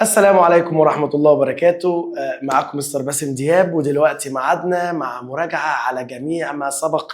السلام عليكم ورحمة الله وبركاته. معكم مستر باسم دياب، ودلوقتي معادنا مع مراجعة على جميع ما سبق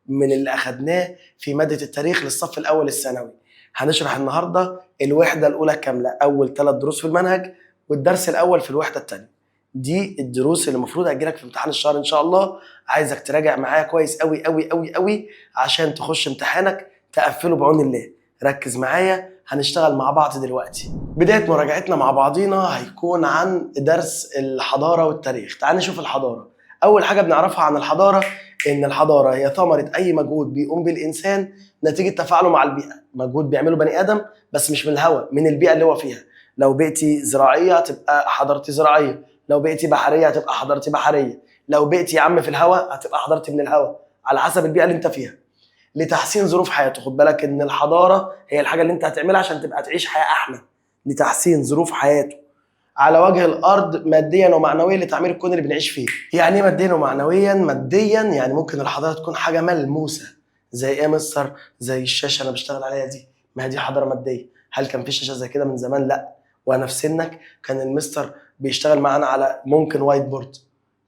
من اللي أخدناه في مادة التاريخ للصف الأول الثانوي. هنشرح النهاردة الوحدة الأولى كاملة، أول 3 دروس في المنهج والدرس الأول في الوحدة الثانية. دي الدروس اللي المفروض هتجيلك في امتحان الشهر إن شاء الله. عايزك تراجع معايا كويس أوي أوي أوي أوي عشان تخش امتحانك تقفله بعون الله. ركز معايا، هنشتغل مع بعض دلوقتي. بداية مراجعتنا مع بعضينا هيكون عن درس الحضارة والتاريخ. تعال نشوف الحضارة. أول حاجة بنعرفها عن الحضارة إن الحضارة هي ثمرة أي مجهود بيقوم به الإنسان نتيجة تفاعله مع البيئة. مجهود بيعمله بني آدم بس مش من الهواء، من البيئة اللي هو فيها. لو بيئتي زراعية هتبقى حضارتي زراعية، لو بيئتي بحرية هتبقى حضارتي بحرية، لو بيئتي يا عم في الهواء هتبقى حضارتي من الهواء، على حسب البيئة اللي أنت فيها. لتحسين ظروف حياته. خد بالك ان الحضاره هي الحاجه اللي انت هتعملها عشان تبقى تعيش حياه احلى. لتحسين ظروف حياته على وجه الارض ماديا ومعنويا لتعمير الكون اللي بنعيش فيه. يعني ايه ماديا ومعنويا؟ ماديا يعني ممكن الحضاره تكون حاجه ملموسه. زي ايه يا مستر؟ زي الشاشه اللي انا بشتغل عليها دي، ما هي دي حضاره ماديه. هل كان في شاشه زي كده من زمان؟ لا. وانا في سنك كان المستر بيشتغل معانا على ممكن وايت بورد.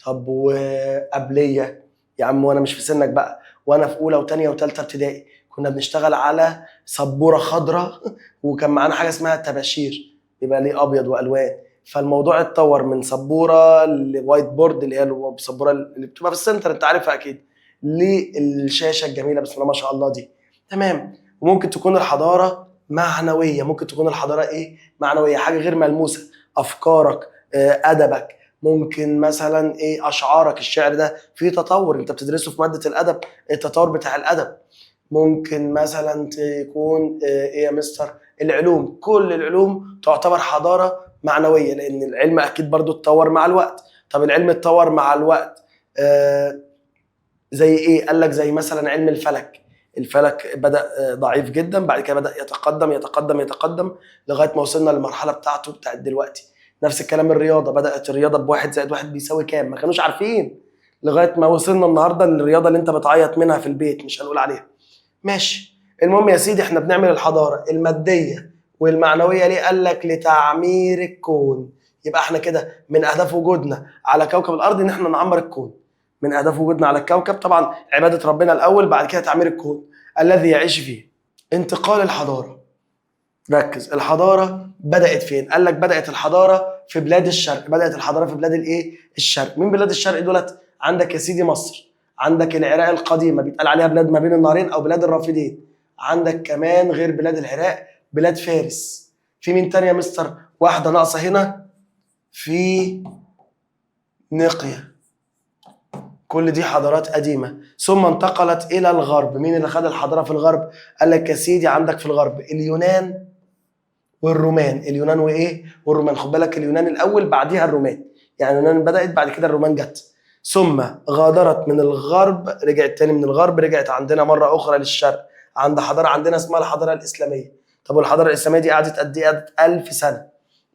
طب وقبليه يا عم وانا مش في سنك بقى، وانا في اولى وثانيه وثالثه ابتدائي كنا بنشتغل على سبوره خضراء وكان معانا حاجه اسمها تباشير، يبقى ليه ابيض والوان. فالموضوع اتطور من سبوره لوايت بورد اللي هي السبوره اللي بتبقى في السنتر، انت عارفها اكيد، للشاشه الجميله بسم الله ما شاء الله دي. تمام. وممكن تكون الحضاره معنويه. ممكن تكون الحضاره ايه؟ معنويه، حاجه غير ملموسه. افكارك، ادبك، ممكن مثلا ايه، اشعارك. الشعر ده فيه تطور، انت بتدرسه في ماده الادب، التطور بتاع الادب. ممكن مثلا تكون ايه يا مستر؟ العلوم. كل العلوم تعتبر حضاره معنويه لان العلم اكيد برضو اتطور مع الوقت. طب العلم اتطور مع الوقت زي ايه؟ قال لك زي مثلا علم الفلك. الفلك بدأ ضعيف جدا، بعد كده بدأ يتقدم يتقدم يتقدم لغايه ما وصلنا للمرحله بتاعته بتاعت دلوقتي. نفس الكلام الرياضه، بدأت الرياضه بواحد زائد واحد بيساوي كام؟ ما كانوش عارفين لغايه ما وصلنا النهارده للرياضه اللي انت بتعيط منها في البيت، مش هنقول عليها. ماشي. المهم يا سيدي احنا بنعمل الحضاره الماديه والمعنويه ليه؟ قال لك لتعمير الكون. يبقى احنا كده من اهداف وجودنا على كوكب الارض ان احنا نعمر الكون. من اهداف وجودنا على الكوكب طبعا عباده ربنا الاول، بعد كده تعمير الكون الذي يعيش فيه. انتقال الحضاره. ركز، الحضاره بدات فين؟ قال لك بدات الحضاره في بلاد الشرق. بدات الحضاره في بلاد الايه؟ الشرق. مين بلاد الشرق دولت؟ عندك يا سيدي مصر، عندك العراق القديمه بيتقال عليها بلاد ما بين النهرين او بلاد الرافدين، عندك كمان غير بلاد العراق بلاد فارس. في مين تاني يا مستر؟ واحده ناقصه هنا، في نقيه. كل دي حضارات قديمة ثم انتقلت إلى الغرب. مين اللي خد الحضارة في الغرب؟ قال لك يا سيدي عندك في الغرب اليونان والرومان. اليونان وإيه؟ والرومان. خد بالك اليونان الأول بعديها الرومان، يعني اليونان بدأت بعد كده الرومان جت. ثم غادرت من الغرب، رجعت تاني من الغرب، رجعت عندنا مرة أخرى للشرق، عند حضارة عندنا اسمها الحضارة الإسلامية. طب والحضارة الإسلامية دي قعدت قد إيه؟ قعدت 1000 سنة.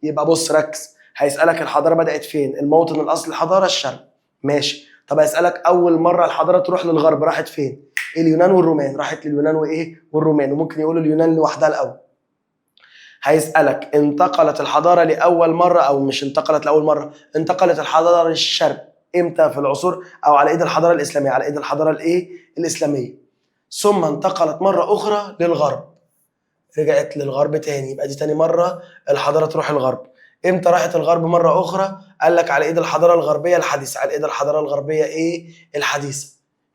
يبقى بص ركز، هيسألك الحضارة بدأت فين؟ الموطن الأصلي الحضارة الشرق. ماشي. طب هيسألك أول مرة الحضارة تروح للغرب راحت فين؟ اليونان والرومان. راحت لليونان وإيه؟ والرومان. وممكن يقولوا اليونان لوحدها الأول. هيسألك انتقلت الحضارة لأول مرة، أو مش انتقلت لأول مرة، انتقلت الحضارة للشرق إمتى؟ في العصور أو على إيد الحضارة الإسلامية، على إيد الحضارة الإيه؟ الإسلامية. ثم انتقلت مرة أخرى للغرب، رجعت للغرب تاني. يبقى دي تاني مرة الحضارة تروح الغرب. امتى راحت الغرب مرة أخرى؟ قال لك على إيد الحضارة الغربية الحديثة. على إيد الحضارة الغربية إيه؟ الحديثة،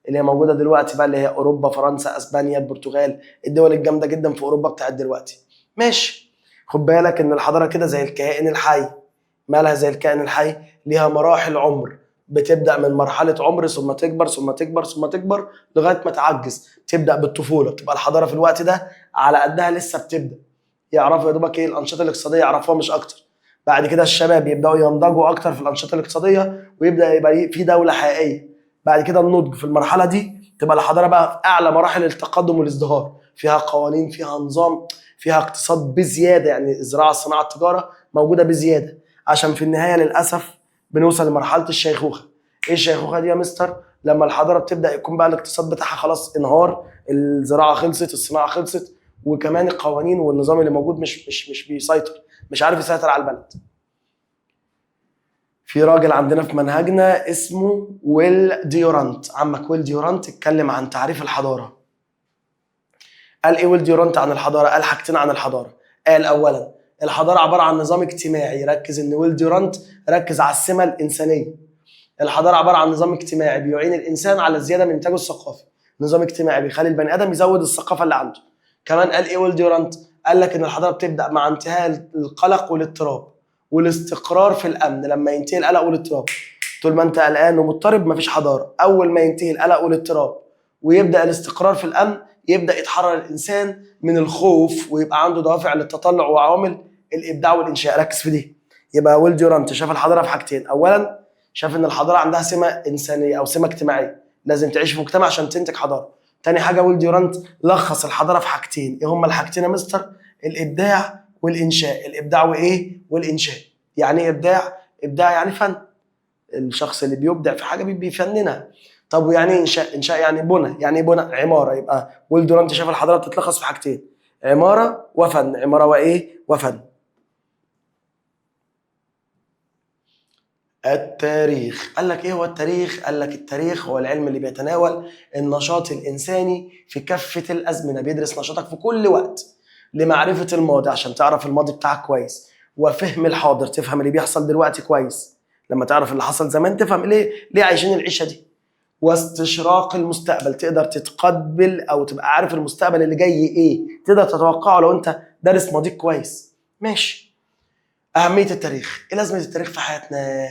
اللي هي موجودة دلوقتي بقى، اللي هي أوروبا، فرنسا، أسبانيا، البرتغال، الدول الجامدة جدا في أوروبا بتاعت دلوقتي. ماشي. خد بالك إن الحضارة كده زي الكائن الحي. مالها زي الكائن الحي؟ ليها مراحل عمر، بتبدأ من مرحلة عمر ثم تكبر ثم تكبر ثم تكبر لغاية ما تعجز، تبدأ بالطفولة. تبقى الحضارة في الوقت ده على قدها لسه بتبدأ، يعرفوا يا دوبك ايه الأنشطة الاقتصادية، يعرفوها مش أكتر. بعد كده الشباب يبدأوا ينضجوا أكتر في الأنشطة الاقتصادية ويبدأ يبقى في دولة حقيقية. بعد كده النضج في المرحلة دي تبقى الحضارة بقى في أعلى مراحل التقدم والازدهار، فيها قوانين، فيها نظام، فيها اقتصاد بزيادة، يعني الزراعة، الصناعة، التجارة موجودة بزيادة. عشان في النهاية للأسف بنوصل لمرحلة الشيخوخة. ايه الشيخوخة دي يا مستر؟ لما الحضارة بتبدأ يكون بقى الاقتصاد بتاعها خلاص انهار، الزراعة خلصت، الصناعة خلصت، وكمان القوانين والنظام اللي موجود مش بيسيطر، مش عارف يسيطر على البلد. في راجل عندنا في منهجنا اسمه ويل ديورانت، عمك ويل ديورانت اتكلم عن تعريف الحضارة. قال ايه ويل ديورانت عن الحضارة؟ قال حاجتين عن الحضارة. قال اولا الحضارة عبارة عن نظام اجتماعي، ركز ان ويل ديورانت ركز على السمة الإنسانية. الحضارة عبارة عن نظام اجتماعي بيعين الإنسان على الزيادة من إنتاجه الثقافي، نظام اجتماعي بيخلي البني آدم يزود الثقافة اللي عنده. كمان قال ايه ويل ديورانت؟ قال لك ان الحضارة بتبدأ مع انتهاء القلق والاضطراب والاستقرار في الأمن. لما ينتهي القلق والاضطراب، طول ما انت قلقان ومضطرب مفيش حضارة. أول ما ينتهي القلق والاضطراب ويبدأ الاستقرار في الأمن، يبدأ يتحرر الإنسان من الخوف ويبقى عنده دوافع للتطلع وعوامل الإبداع والإنشاء. ركز في دي. يبقى ويل ديورانت شاف الحضارة في حاجتين. أولا شاف ان الحضاره عندها سمه انسانيه او سمه اجتماعيه، لازم تعيش في مجتمع عشان تنتج حضاره. تاني حاجه ويل ديورانت لخص الحضاره في حاجتين. ايه هما الحاجتين يا مستر؟ الابداع والانشاء. الابداع وايه؟ والانشاء. يعني ايه ابداع؟ ابداع يعني فن، الشخص اللي بيبدع في حاجه بيفننها. طب ويعني ايه انشاء؟ انشاء يعني بنى. يعني ايه بنى؟ عماره. يبقى ويل ديورانت شاف الحضاره بتتلخص في حاجتين، عماره وفن. عماره وايه؟ وفن. التاريخ. قال لك ايه هو التاريخ؟ قال لك التاريخ هو العلم اللي بيتناول النشاط الانساني في كافة الازمنة، بيدرس نشاطك في كل وقت لمعرفة الماضي عشان تعرف الماضي بتاعك كويس، وفهم الحاضر تفهم اللي بيحصل دلوقتي كويس. لما تعرف اللي حصل زمان تفهم ليه عايشين العيشة دي. واستشراق المستقبل، تقدر تتقبل او تبقى عارف المستقبل اللي جاي ايه، تقدر تتوقعه لو انت دارس ماضيك كويس. ماشي. أهمية التاريخ. إيه لازمة التاريخ في حياتنا؟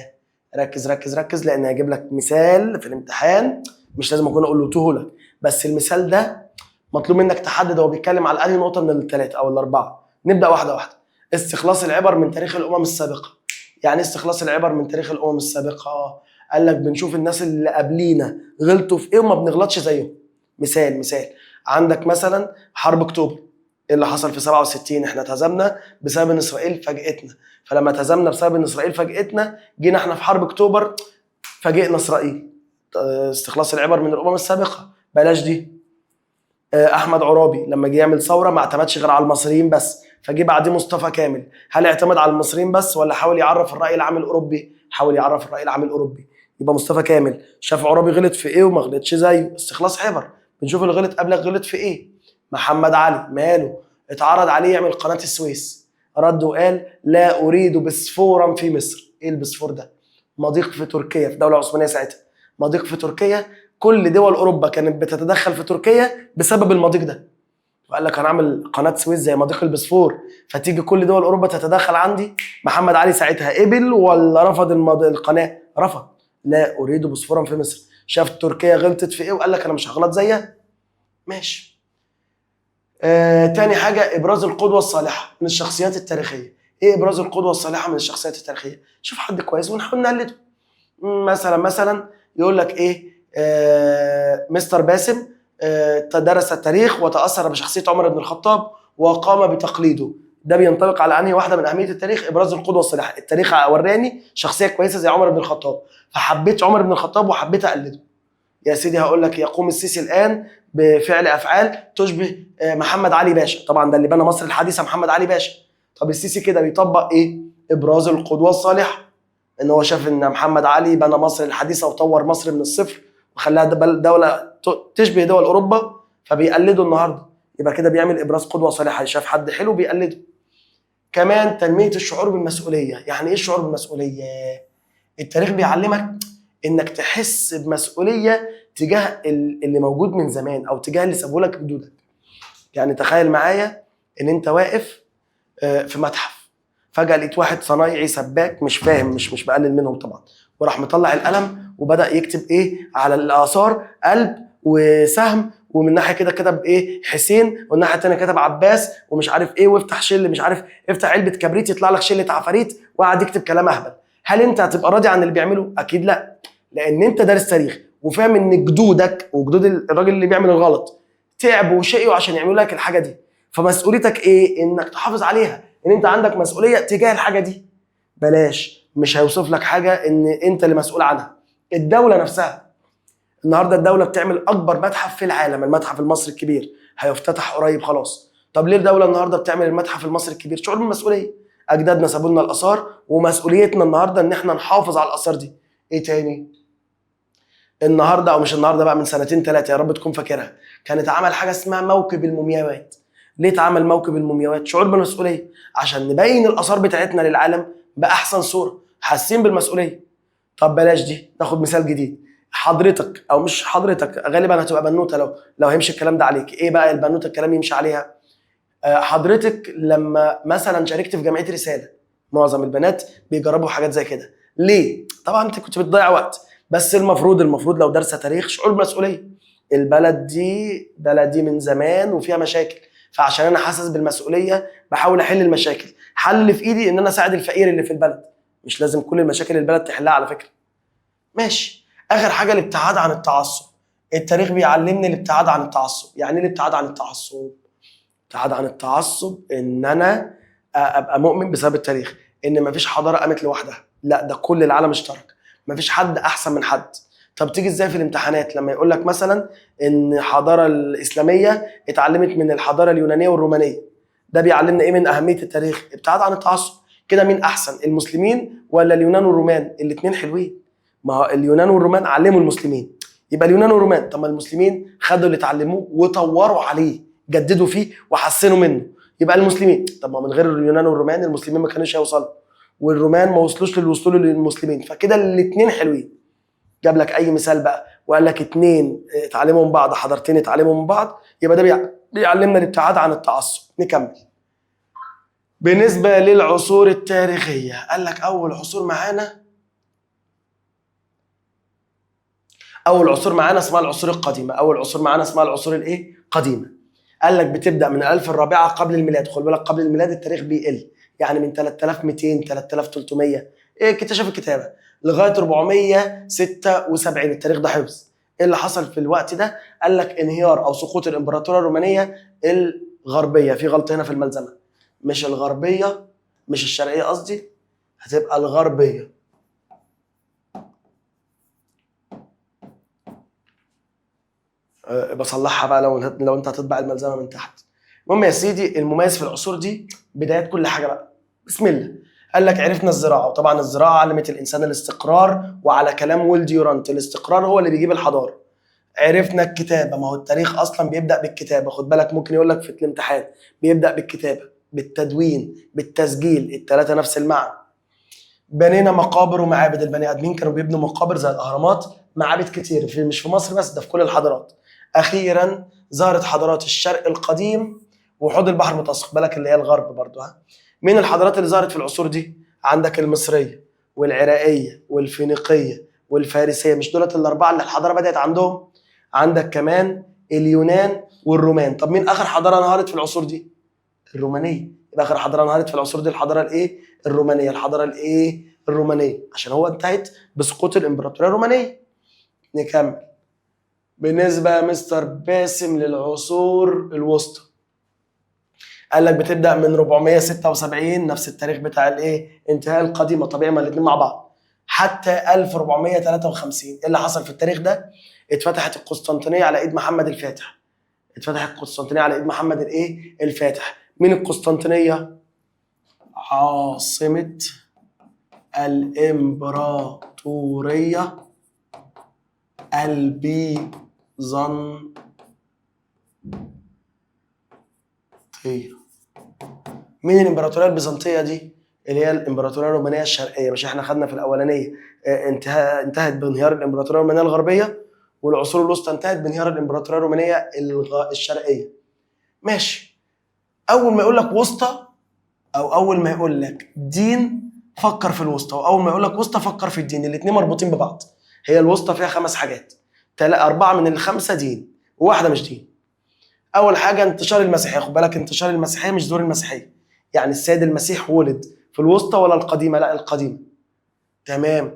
ركز ركز ركز، لأن هجيب لك مثال في الامتحان، مش لازم أكون قلته لك، بس المثال ده مطلوب منك تحدد هو بيتكلم على أي نقطة من الثلاثة أو الأربعة. نبدأ واحدة واحدة. استخلاص العبر من تاريخ الأمم السابقة. يعني استخلاص العبر من تاريخ الأمم السابقة؟ قال لك بنشوف الناس اللي قبلينا غلطوا في إيه وما بنغلطش زيهم. مثال عندك مثلا حرب أكتوبر. إيه اللي حصل في 67؟ إحنا اتهزمنا بسبب إن إسرائيل فاجئتنا. فلما اتهزمنا بسبب ان اسرائيل فاجئتنا، جينا احنا في حرب اكتوبر فاجئنا اسرائيل. استخلاص العبر من الامم السابقه. بلاش دي. احمد عرابي لما جه يعمل ثوره ما اعتمدش غير على المصريين بس، فجه بعديه مصطفى كامل. هل اعتمد على المصريين بس ولا حاول يعرف الراي العام الاوروبي؟ حاول يعرف الراي العام الاوروبي. يبقى مصطفى كامل شاف عرابي غلط في ايه وما غلطش زيه. استخلاص عبر، بنشوف اللي غلط قبلك غلط في ايه. محمد علي ماله؟ اتعرض عليه يعمل قناه السويس، رد وقال لا اريد بسفورا في مصر. ايه البسفور ده؟ مضيق في تركيا، في دوله عثمانيه ساعتها. مضيق في تركيا، كل دول اوروبا كانت بتتدخل في تركيا بسبب المضيق ده. وقال لك هنعمل قناه سويس زي مضيق البسفور، فتيجي كل دول اوروبا تتدخل عندي. محمد علي ساعتها قبل ولا رفض القناه؟ رفض. لا اريد بسفورا في مصر. شاف تركيا غلطت في ايه وقال لك انا مش هغلط زيها. ماشي. تاني حاجة إبراز القدوة الصالحة من الشخصيات التاريخية. إيه إبراز القدوة الصالحة من الشخصيات التاريخية؟ شوف حد كويس ونحاول نقلده. مثلا يقول لك إيه؟ مستر باسم درس التاريخ وتأثر بشخصية عمر بن الخطاب وقام بتقليده. ده بينطبق على أنهي واحدة من أهمية التاريخ؟ إبراز القدوة الصالحة. التاريخ وراني شخصية كويسة زي عمر بن الخطاب، فحبيت عمر بن الخطاب وحبيت أقلده. يا سيدي هقول لك يقوم السيسي الآن بفعل أفعال تشبه محمد علي باشا. طبعا ده اللي بنى مصر الحديثة محمد علي باشا. طب السيسي كده بيطبق إيه؟ إبراز القدوة الصالحة. إن هو شاف إن محمد علي بنى مصر الحديثة وطور مصر من الصفر وخلاها دولة تشبه دول أوروبا، فبيقلده النهاردة. يبقى كده بيعمل إبراز قدوة صالحة، شاف حد حلو بيقلده. كمان تنمية الشعور بالمسؤولية. يعني إيه الشعور بالمسؤولية؟ التاريخ بيعلمك انك تحس بمسؤوليه تجاه اللي موجود من زمان او تجاه اللي سابه لك جدودك. يعني تخيل معايا ان انت واقف في متحف، فجاه لقيت واحد صنايعي سباك مش فاهم، مش بقلل منهم طبعا، وراح مطلع القلم وبدا يكتب ايه على الاثار؟ قلب وسهم، ومن ناحيه كده كتب ايه؟ حسين، والناحيه الثانيه كتب عباس ومش عارف ايه، وافتح شل مش عارف، افتح علبه كبريت يطلع لك شله عفاريت، وقعد يكتب كلام اهبل. هل انت هتبقى راضي عن اللي بيعمله؟ اكيد لا، لان انت دارس تاريخ وفاهم ان جدودك وجدود الراجل اللي بيعمل الغلط تعبوا وشقيوا عشان يعملوا لك الحاجه دي. فمسؤوليتك ايه؟ انك تحافظ عليها، ان انت عندك مسؤوليه تجاه الحاجه دي. بلاش، مش هيوصف لك حاجه ان انت اللي مسؤول عنها. الدوله نفسها النهارده الدوله بتعمل اكبر متحف في العالم، المتحف المصري الكبير هيفتتح قريب خلاص. طب ليه الدوله النهارده بتعمل المتحف المصري الكبير؟ شعور بالمسؤوليه. اجدادنا سابوا لنا الاثار، ومسؤوليتنا النهارده ان احنا نحافظ على الاثار دي. ايه تاني؟ النهارده او مش النهارده بقى، من سنتين 3 يا رب تكون فاكرها، كانت عمل حاجه اسمها موكب المومياوات. ليه اتعمل موكب المومياوات؟ شعور بالمسؤوليه، عشان نبين الاثار بتاعتنا للعالم باحسن صوره، حاسين بالمسؤوليه. طب بلاش دي، ناخد مثال جديد. حضرتك او مش حضرتك، غالبا هتبقى بنوته لو هيمشي الكلام ده عليك. ايه بقى البنوته الكلام يمشي عليها؟ حضرتك لما مثلا شاركت في جمعيه رساله، معظم البنات بيجربوا حاجات زي كده. ليه؟ طبعا انت كنت بتضيع وقت، بس المفروض لو دارسه تاريخ شعور بالمسؤوليه. البلد دي بلدي من زمان وفيها مشاكل، فعشان انا حاسس بالمسؤوليه بحاول احل المشاكل. حل اللي في ايدي ان انا اساعد الفقير اللي في البلد. مش لازم كل المشاكل البلد تحلها على فكره. ماشي. اخر حاجه الابتعاد عن التعصب. التاريخ بيعلمني الابتعاد عن التعصب. يعني ايه الابتعاد عن التعصب؟ الابتعاد عن التعصب ان انا ابقى مؤمن بسبب التاريخ ان مفيش حضاره قامت لوحدها، لا ده كل العالم اشترك، مفيش حد احسن من حد. طب تيجي ازاي في الامتحانات لما يقول لك مثلا ان الحضاره الاسلاميه اتعلمت من الحضاره اليونانيه والرومانيه؟ ده بيعلمنا ايه من اهميه التاريخ؟ ابتعاد عن التعصب. كده مين احسن، المسلمين ولا اليونان والرومان؟ الاثنين حلوين. ما هو اليونان والرومان علموا المسلمين، يبقى اليونان والرومان. طب ما المسلمين خدوا اللي اتعلموه وطوروا عليه، جددوا فيه وحسنوا منه. يبقى المسلمين. طب ما من غير اليونان والرومان المسلمين ما كانوش هيوصلوا، والرومان ما وصلوش للي وصلوا له للمسلمين. فكده الاثنين حلوين. جاب لك اي مثال بقى وقال لك اتنين اتعلموا من بعض، حضارتين اتعلموا من بعض، يبقى ده بيعلمنا الابتعاد عن التعصب. نكمل. بالنسبه للعصور التاريخيه، قال لك اول عصور معانا اسمها العصور القديمه. اول عصور معانا اسمها العصور الايه؟ قديمه. قال لك بتبدا من الالف الرابعه قبل الميلاد. خد بالك قبل الميلاد التاريخ بيقل، يعني من 3200 3300 اكتشاف الكتابه لغايه 476 التاريخ ده حفظ. ايه اللي حصل في الوقت ده؟ قال لك انهيار او سقوط الامبراطوريه الرومانيه الغربيه. في غلطه هنا في الملزمه، مش الغربيه، مش الشرقيه قصدي، هتبقى الغربيه. بصلحها بقى لو انت هتطبع الملزمه من تحت. المهم يا سيدي، المميز في العصور دي بدايات كل حاجه بقى. بسم الله. قال لك عرفنا الزراعه، وطبعا الزراعه علمت الانسان الاستقرار، وعلى كلام ويل الاستقرار هو اللي بيجيب الحضاره. عرفنا الكتابه، ما هو التاريخ اصلا بيبدا بالكتابه. خد بالك ممكن يقول لك في الامتحان بيبدا بالكتابه، بالتدوين، بالتسجيل، الثلاثه نفس المعنى. بنينا مقابر ومعابد. البني ادمين كانوا بيبنوا مقابر زي الاهرامات، معابد كتير مش في مصر بس، ده في كل الحضارات. اخيرا ظهرت حضارات الشرق القديم وحوض البحر المتوسط، بالك اللي هي الغرب برضو. مين الحضارات اللي ظهرت في العصور دي؟ عندك المصريه والعراقيه والفينيقيه والفارسيه، مش دولت الاربعه اللي الحضاره بدات عندهم؟ عندك كمان اليونان والرومان. طب مين اخر حضاره انهارت في العصور دي؟ الرومانيه. يبقى اخر حضاره انهارت في العصور دي الحضاره الايه؟ الرومانيه. الحضاره الايه؟ الرومانيه، عشان هو انتهت بسقوط الامبراطوريه الرومانيه. نكمل. بالنسبه يا مستر باسم للعصور الوسطى، قال لك بتبدا من 476 نفس التاريخ بتاع الايه؟ انتهاء القديمه، طبيعي ما الاثنين مع بعض، حتى 1453. ايه اللي حصل في التاريخ ده؟ اتفتحت القسطنطينيه على ايد محمد الفاتح. اتفتحت القسطنطينيه على ايد محمد الايه؟ الفاتح. مين القسطنطينيه؟ عاصمه الامبراطوريه البيزنطيه. مين الامبراطوريه البيزنطيه دي؟ اللي هي الامبراطوريه الرومانيه الشرقيه. مش احنا خدنا في الاولانيه انتهت بانهيار الامبراطوريه الرومانيه الغربيه، والعصور الوسطى انتهت بانهيار الامبراطوريه الرومانيه الشرقيه. ماشي. اول ما يقول لك وسطى، او اول ما يقول لك دين فكر في الوسطى، واول ما يقول لك وسطى فكر في الدين. الاثنين مربوطين ببعض. هي الوسطى فيها 5 حاجات، 4 من ال5 دين وواحده مش دين. اول حاجه انتشار المسيحيه. خد بالك انتشار المسيحيه مش ظهور المسيحيه، يعني السيد المسيح ولد في الوسطى ولا القديمه؟ لا القديمه. تمام.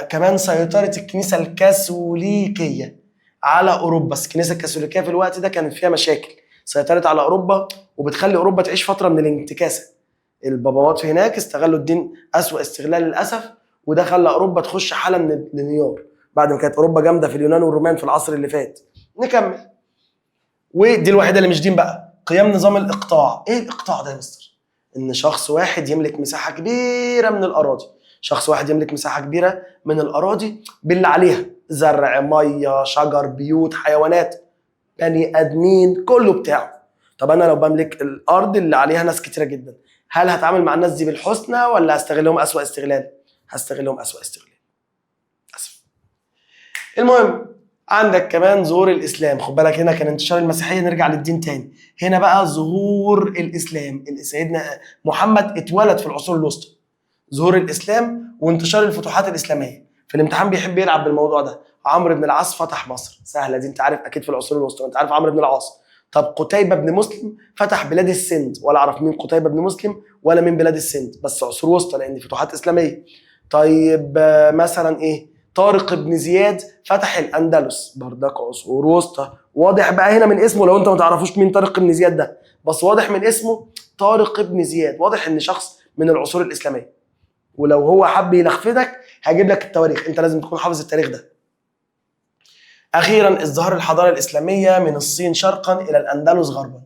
كمان سيطره الكنيسه الكاثوليكيه على اوروبا. بس الكنيسه الكاثوليكيه في الوقت ده كانت فيها مشاكل، سيطرت على اوروبا وبتخلي اوروبا تعيش فتره من الانتكاسه. البابوات في هناك استغلوا الدين اسوأ استغلال للاسف، وده خلى اوروبا تخش حاله من الانهيار بعد ما كانت اوروبا جامده في اليونان والرومان في العصر اللي فات. نكمل. ودي الوحيده اللي مش دين بقى، قيام نظام الاقطاع. ايه الاقطاع ده يا مستر؟ ان شخص واحد يملك مساحه كبيره من الاراضي، شخص واحد يملك مساحه كبيره من الاراضي باللي عليها، زرع، ميه، شجر، بيوت، حيوانات، بني ادمين، كله بتاعه. طب انا لو بملك الارض اللي عليها ناس كتيره جدا، هل هتعامل مع الناس دي بالحسنى ولا هستغلهم اسوأ استغلال؟ هستغلهم اسوأ استغلال. اسف. المهم، عندك كمان ظهور الاسلام. خد بالك هنا كان انتشار المسيحيه، نرجع للدين تاني. هنا بقى ظهور الاسلام. سيدنا محمد اتولد في العصور الوسطى. ظهور الاسلام وانتشار الفتوحات الاسلاميه. في الامتحان بيحب يلعب بالموضوع ده. عمرو بن العاص فتح مصر، سهله دي، انت عارف اكيد في العصور الوسطى، انت عارف عمرو بن العاص. طب قتيبة بن مسلم فتح بلاد السند، ولا اعرف مين قتيبة بن مسلم ولا من بلاد السند، بس عصور وسطى لان فتوحات اسلاميه. طيب مثلا ايه، طارق بن زياد فتح الاندلس، بردك عصور وسطى. واضح بقى هنا من اسمه، لو انت ما تعرفوش مين طارق بن زياد ده، بس واضح من اسمه طارق بن زياد، واضح ان شخص من العصور الاسلاميه. ولو هو حب يلخفدك هجيب لك التواريخ، انت لازم تكون حافظ التاريخ ده. اخيرا ازدهار الحضاره الاسلاميه من الصين شرقا الى الاندلس غربا.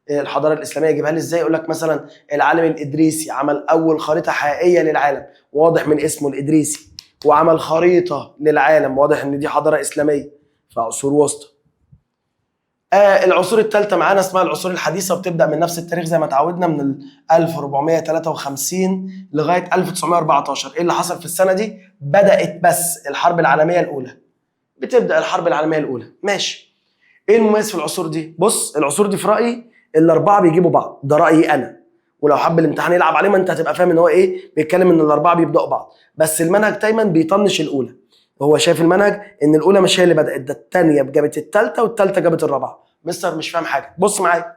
الحضاره الاسلاميه يجيبها لي ازاي؟ يقول لك مثلا العالم الادريسي عمل اول خريطه حقيقيه للعالم، واضح من اسمه الادريسي، وعمل خريطه للعالم، واضح ان دي حضاره اسلاميه في عصور وسطى. العصور الثالثه معانا اسمها العصور الحديثه، وبتبدا من نفس التاريخ زي ما اتعودنا، من 1453 لغايه 1914. ايه اللي حصل في السنه دي؟ بدات بس الحرب العالميه الاولى. بتبدا الحرب العالميه الاولى، ماشي. ايه المميز في العصور دي؟ بص، العصور دي في رايي الاربعه بيجيبوا بعض، ده رايي انا، ولو حب الامتحان يلعب عليه ما انت هتبقى فاهم ان هو ايه بيتكلم، ان الاربعه بيبداوا بعض، بس المنهج دايما بيطنش الاولى. هو شايف المنهج ان الاولى مش هي اللي بدات، ده الثانيه جابت الثالثه والثالثه جابت الرابعه. مستر مش فاهم حاجه. بص معايا،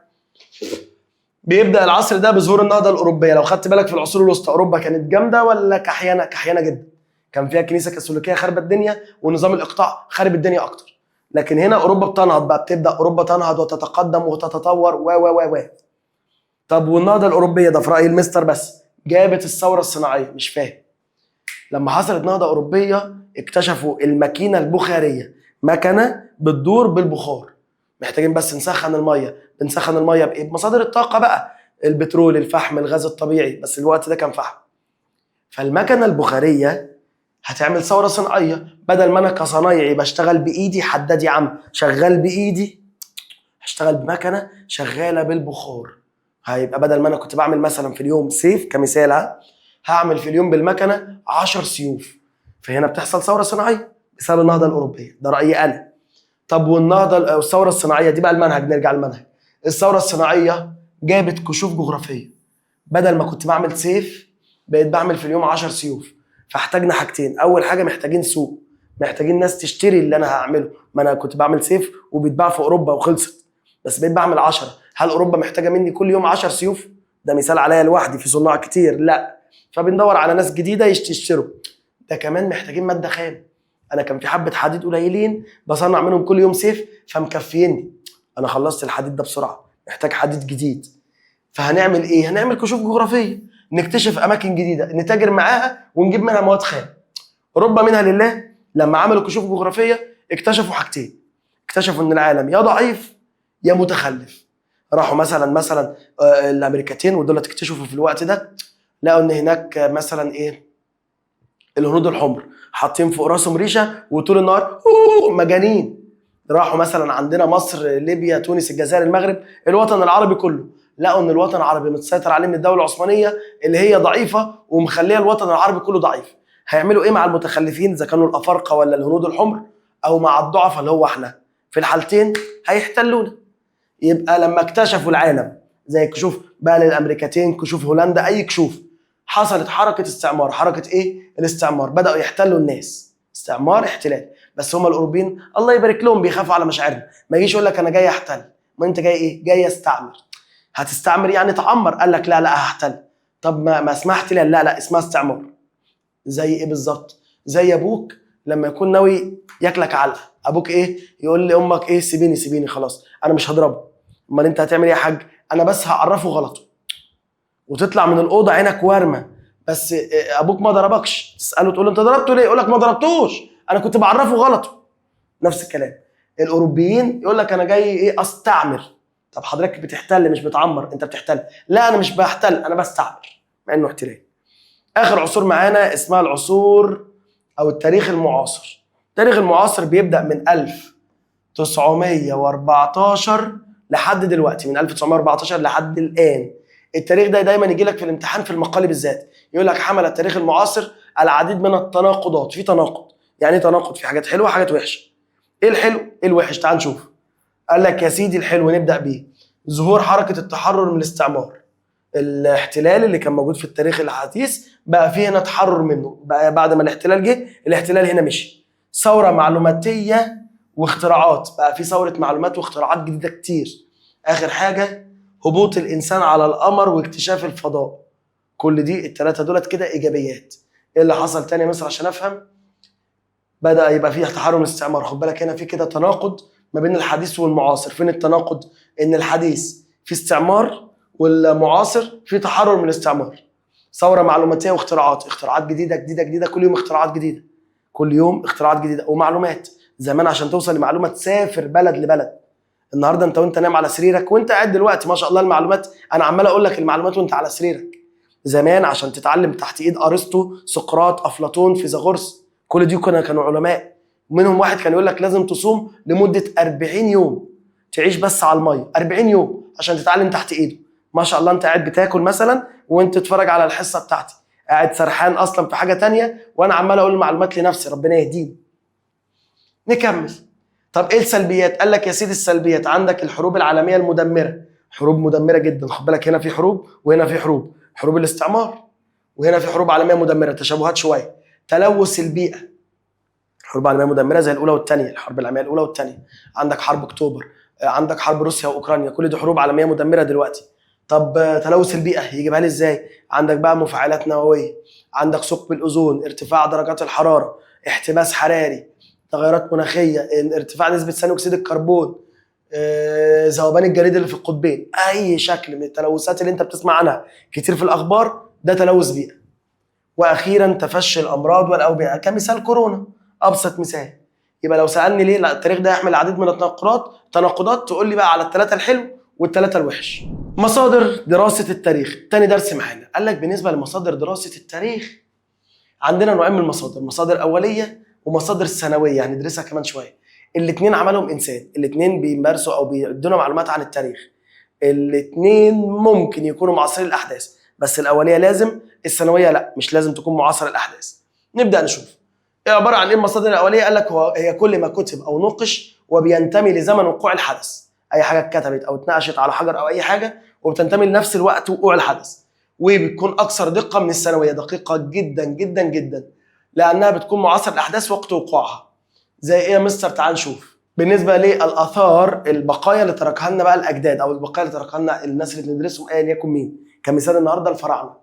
بيبدا العصر ده بظهور النهضه الاوروبيه. لو خدت بالك في العصور الوسطى اوروبا كانت جامده ولا كحيانه؟ كحيانه جدا. كان فيها كنيسه كاثوليكيه خربت الدنيا، ونظام الاقطاع خرب الدنيا اكتر. لكن هنا اوروبا بتنهض بقى، بتبدا اوروبا تنهض وتتقدم وتتطور و. طب والنهضه الاوروبيه ده في راي المستر بس جابت الثوره الصناعيه، مش فاهم. لما حصلت نهضه اوروبيه اكتشفوا الماكينه البخاريه، مكنه بتدور بالبخار. محتاجين بس نسخن الميه، بنسخن الميه بايه؟ بمصادر الطاقه بقى، البترول، الفحم، الغاز الطبيعي، بس الوقت ده كان فحم. فالمكنه البخاريه هتعمل ثوره صناعيه، بدل ما انا كصنايعي بشتغل بايدي، حداد يا عم شغال بايدي، هشتغل بمكنه شغاله بالبخار. هيبقى بدل ما انا كنت بعمل مثلا في اليوم سيف كمثال، هعمل في اليوم بالمكنه 10 سيوف. فهنا بتحصل ثوره صناعيه بسبب النهضه الاوروبيه، ده رايي انا. طب والنهضه الثوره الصناعيه دي بقى المنهج، نرجع للمنهج. الثوره الصناعيه جابت كشوف جغرافيه، بدل ما كنت بعمل سيف بقيت بعمل في اليوم 10 سيوف. فاحتاجنا حاجتين، اول حاجه محتاجين سوق، محتاجين ناس تشتري اللي انا هعمله، ما انا كنت بعمل سيف وبيتباع في اوروبا وخلصت، بس بقيت بعمل 10. هل اوروبا محتاجه مني كل يوم 10 سيوف؟ ده مثال عليا لوحدي، في صناع كتير لا. فبندور على ناس جديده يشتروا. ده كمان محتاجين ماده خام، انا كان في حبه حديد قليلين بصنع منهم كل يوم سيف فمكفيني، انا خلصت الحديد ده بسرعه، محتاج حديد جديد. فهنعمل ايه؟ هنعمل كشوف جغرافيه، نكتشف اماكن جديده نتاجر معاها ونجيب منها مواد خام. اوروبا منها لله لما عملوا كشوف جغرافيه اكتشفوا حاجتين، اكتشفوا ان العالم يا ضعيف يا متخلف. راحوا مثلا الامريكتين ودول اكتشفوا في الوقت ده، لقوا ان هناك مثلا ايه، الهنود الحمر حاطين فوق راسهم ريشه وطول النهار مجانين. راحوا مثلا عندنا مصر، ليبيا، تونس، الجزائر، المغرب، الوطن العربي كله، لقوا ان الوطن العربي متسيطر عليه من الدوله العثمانيه اللي هي ضعيفه ومخليه الوطن العربي كله ضعيف. هيعملوا ايه مع المتخلفين اذا كانوا الافارقه ولا الهنود الحمر، او مع الضعفاء اللي هو احنا؟ في الحالتين هيحتلونا. يبقى لما اكتشفوا العالم زي كشوف بقى للامريكتين، كشوف هولندا، اي كشوف، حصلت حركه استعمار. حركه ايه؟ الاستعمار. بداوا يحتلوا الناس، استعمار، احتلال. بس هم الاوروبيين الله يبارك لهم بيخافوا على مشاعرنا، ما يجيش يقول لك انا جاي احتل. ما انت جاي ايه؟ جاي استعمر. هتستعمر يعني تعمر؟ قال لك لا لا هحتل. طب ما اسمها احتلال؟ لا لا اسمها استعمار. زي ايه بالظبط؟ زي ابوك لما يكون ناوي ياكلك علقه، ابوك ايه يقول لامك ايه؟ سيبيني سيبيني خلاص انا مش هضربه. امال انت هتعمل ايه يا حاج؟ انا بس هعرفه غلطه. وتطلع من الاوضه عينك وارمه، بس ابوك ما ضربكش، تساله تقول له انت ضربته ليه؟ يقول لك ما ضربتوش، انا كنت بعرفه غلطه. نفس الكلام الاوروبيين، يقول لك انا جاي ايه؟ استعمر. طب حضرتك بتحتل مش بتعمر، انت بتحتل. لا انا مش بحتل، انا بستعمر، مع انه احتلال. اخر عصور معانا اسمها العصور او التاريخ المعاصر. التاريخ المعاصر بيبدا من 1914 لحد دلوقتي، من 1914 لحد الان. التاريخ ده دايما يجي لك في الامتحان في المقالي بالذات، يقول لك حمل التاريخ المعاصر العديد من التناقضات. في تناقض، يعني ايه تناقض؟ في حاجات حلوه وحاجات وحشه. ايه الحلو ايه الوحش؟ تعال نشوف. قال لك يا سيدي الحلو نبدا بيه، ظهور حركه التحرر من الاستعمار. الاحتلال اللي كان موجود في التاريخ الحديث بقى فيه هنا تحرر منه، بقى بعد ما الاحتلال جه الاحتلال هنا مشي. ثوره معلوماتيه واختراعات، بقى في ثوره معلومات واختراعات جديده كتير. اخر حاجه هبوط الانسان على القمر واكتشاف الفضاء. كل دي الثلاثه دولت كده ايجابيات. ايه اللي حصل تاني يا مصر عشان افهم؟ بدا يبقى فيه تحرر من الاستعمار. خد بالك هنا في كده تناقض ما بين الحديث والمعاصر. فين التناقض؟ ان الحديث في استعمار والمعاصر في تحرر من الاستعمار. ثوره معلوماتيه واختراعات، اختراعات جديده جديده جديده، كل يوم اختراعات جديده، كل يوم اختراعات جديده ومعلومات. زمان عشان توصل لمعلومه تسافر بلد لبلد. النهارده انت وانت نايم على سريرك وانت قاعد دلوقتي ما شاء الله المعلومات، انا عمال اقول لك المعلومات وانت على سريرك. زمان عشان تتعلم تحت ايد ارسطو، سقراط، افلاطون، فيثاغورس، كل دي كانوا علماء. منهم واحد كان يقول لك لازم تصوم لمده 40 يوم، تعيش بس على الميه 40 يوم عشان تتعلم تحت ايده. ما شاء الله انت قاعد بتاكل مثلا وانت تتفرج على الحصه بتاعتي، قاعد سرحان اصلا في حاجه تانية وانا عمال اقول المعلومات لنفسي، ربنا يهديني. نكمل. طب ايه السلبيات؟ قال لك يا سيدي السلبيات عندك الحروب العالميه المدمره، حروب مدمره جدا. خد بالك هنا في حروب وهنا في حروب، حروب الاستعمار وهنا في حروب عالميه مدمره، تشابهات شويه. تلوث البيئه، حروب عالميه مدمره زي الاولى والثانيه، الحرب العالميه الاولى والثانيه. عندك حرب اكتوبر، عندك حرب روسيا واوكرانيا، كل دي حروب عالميه مدمره دلوقتي. طب تلوث البيئه يجيبها لي ازاي؟ عندك بقى مفاعلات نوويه، عندك ثقب الاوزون، ارتفاع درجات الحراره، احتباس حراري، تغيرات مناخيه، ارتفاع نسبه ثاني اكسيد الكربون، ذوبان الجليد اللي في القطبين. اي شكل من التلوثات اللي انت بتسمع عنها كتير في الاخبار ده تلوث بيئه. واخيرا تفشي الامراض والاوبئه كمثال كورونا، ابسط مثال. يبقى لو سالني ليه لا التاريخ ده يحمل العديد من التناقضات، تقول لي بقى على الثلاثه الحلو والثلاثه الوحش. مصادر دراسه التاريخ، تاني درس معانا. قال لك بالنسبه لمصادر دراسه التاريخ عندنا نوعين من المصادر، مصادر اوليه ومصادر ثانويه هندرسها كمان شويه. الاثنين عملهم انسان، الاثنين بيمارسوا او بيدونا معلومات عن التاريخ. الاثنين ممكن يكونوا معاصرين الاحداث، بس الاوليه لازم، الثانويه لا مش لازم تكون معاصر الاحداث. نبدا نشوف ايه عباره عن ايه المصادر الاوليه. قال لك هي كل ما كتب او نقش وبينتمي لزمن وقوع الحدث. اي حاجه اتكتبت او اتناقشت على حجر او اي حاجه وبتنتمي لنفس الوقت وقوع الحدث، وبتكون اكثر دقه من الثانويه، دقيقه جدا جدا جدا، لانها بتكون معاصر الاحداث وقت وقوعها. زي ايه يا مستر؟ تعال نشوف. بالنسبه للاثار، البقايا اللي تركها لنا بقى الاجداد او البقايا اللي تركها لنا الناس اللي بندرسهم ايا يكن مين، كمثال النهارده الفراعنه.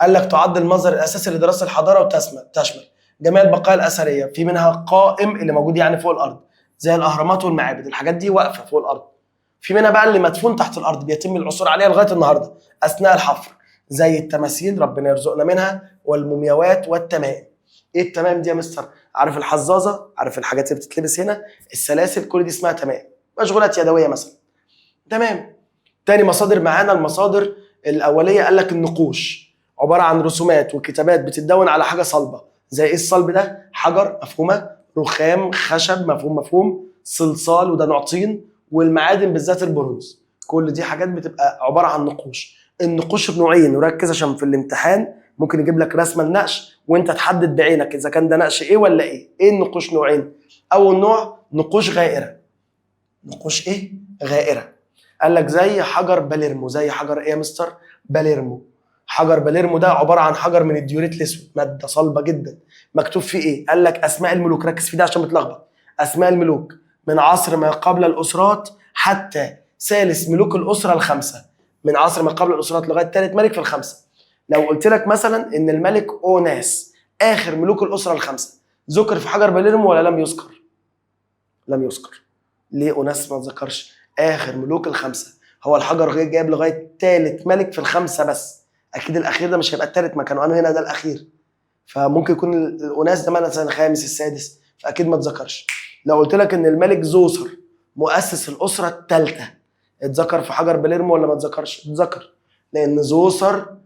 قال لك تعد المصدر الاساسي لدراسه الحضاره وتشمل جميع البقايا الاثريه، في منها قائم اللي موجود يعني فوق الارض زي الاهرامات والمعابد، الحاجات دي واقفه فوق الارض. في منها بقى اللي مدفون تحت الارض بيتم العثور عليها لغايه النهارده اثناء الحفر، زي التماثيل ربنا يرزقنا منها، والمومياوات والتمائم. ايه التمائم دي يا مستر؟ عارف الحظاظه، عارف الحاجات اللي بتتلبس هنا، السلاسل، كل دي اسمها تمائم، مشغولات يدويه مثلا. تمام. تاني مصادر معانا، المصادر الاوليه قال لك النقوش، عباره عن رسومات وكتابات بتتدون على حاجه صلبه. زي ايه الصلب ده؟ حجر مفهومه، رخام، خشب مفهوم، صلصال وده نوع طين، والمعادن بالذات البرونز. كل دي حاجات بتبقى عباره عن نقوش. النقوش بنوعين، وركز عشان في الامتحان ممكن يجيب لك رسمه النقش وانت تحدد بعينك اذا كان ده نقش ايه ولا ايه. ايه النقوش؟ نوعين. اول نوع نقوش غائره. نقوش ايه؟ غائره. قال لك زي حجر باليرمو. زي حجر ايه يا مستر؟ باليرمو. حجر باليرمو ده عباره عن حجر من الديوريت الاسود، ماده صلبه جدا. مكتوب فيه ايه؟ قال لك اسماء الملوك، ركز في ده عشان بتلخبط. اسماء الملوك من عصر ما قبل الاسرات حتى ثالث ملوك الاسره الخمسه، من عصر ما قبل الاسرات لغايه ثالث ملك في الخمسه. لو قلت لك مثلا ان الملك اوناس اخر ملوك الاسره الخمسه، ذكر في حجر باليرمو ولا لم يذكر؟ لم يذكر. ليه اوناس ما ذكرش اخر ملوك الخمسه؟ هو الحجر جايب لغايه ثالث ملك في الخمسه بس، اكيد الاخير ده مش هيبقى الثالث، ما كانوا قالوا هنا ده الاخير، فممكن يكون الاوناس ده مثلا الخامس السادس، فاكيد ما اتذكرش. لو قلت لك ان الملك زوسر مؤسس الاسره الثالثه، اتذكر في حجر باليرمو ولا ما اتذكرش؟ اتذكر، لان زوسر،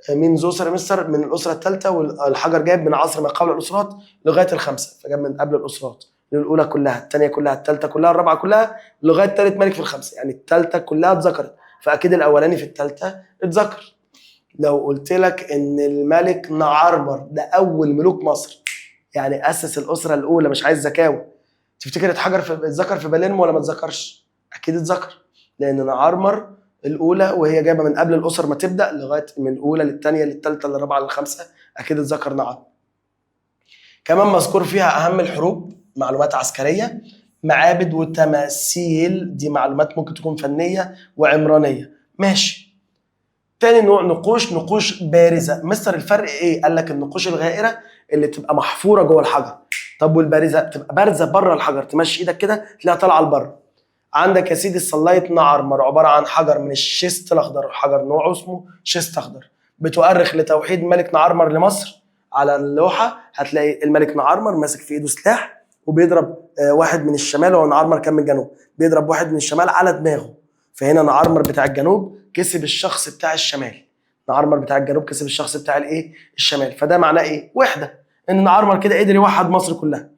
مين زوسر يا مستر؟ من الاسره الثالثه، والحجر جايب من عصر ما قبل الاسرات لغايه الخمسه، فجاب من قبل الاسرات الاولى كلها، الثانيه كلها، الثالثه كلها، الرابعه كلها، لغايه ثالث ملك في الخمسه، يعني الثالثه كلها اتذكرت، فاكيد الاولاني في الثالثه اتذكر. لو قلت لك ان الملك نعرمر ده اول ملوك مصر، يعني اسس الاسره الاولى، مش عايز زكاوه، تفتكر اتذكر في باليرمو ولا ما اتذكرش؟ اكيد اتذكر، لان نعرمر الاولى وهي جايبه من قبل الاسر ما تبدا، لغايه من الاولى للثانيه للثالثه للرابعه للخامسه، اكيد اتذكر نعرمر. كمان مذكور فيها اهم الحروب، معلومات عسكريه، معابد وتماثيل، دي معلومات ممكن تكون فنيه وعمرانيه. ماشي. تاني نوع نقوش، نقوش بارزه. مستر الفرق ايه؟ قال لك النقوش الغائره اللي تبقى محفوره جوه الحجر. طب والبارزه؟ تبقى بارزه بره الحجر، تمشي ايدك كده تلاقيها طالعه لبره. عندك يا سيدي الصلايه نعرمر، عباره عن حجر من الشيست الاخضر، حجر نوعه اسمه شيست اخضر، بتؤرخ لتوحيد ملك نعرمر لمصر. على اللوحه هتلاقي الملك نعرمر ماسك في ايده سلاح وبيضرب واحد من الشمال، وهو نعرمر كان من الجنوب، بيضرب واحد من الشمال على دماغه، فهنا نعرمر بتاع الجنوب كسب الشخص بتاع الشمال، نعرمر بتاع الجنوب كسب الشخص بتاع الايه؟ الشمال. فده معناه ايه؟ وحده، ان نعرمر كده قدر يوحد مصر كلها.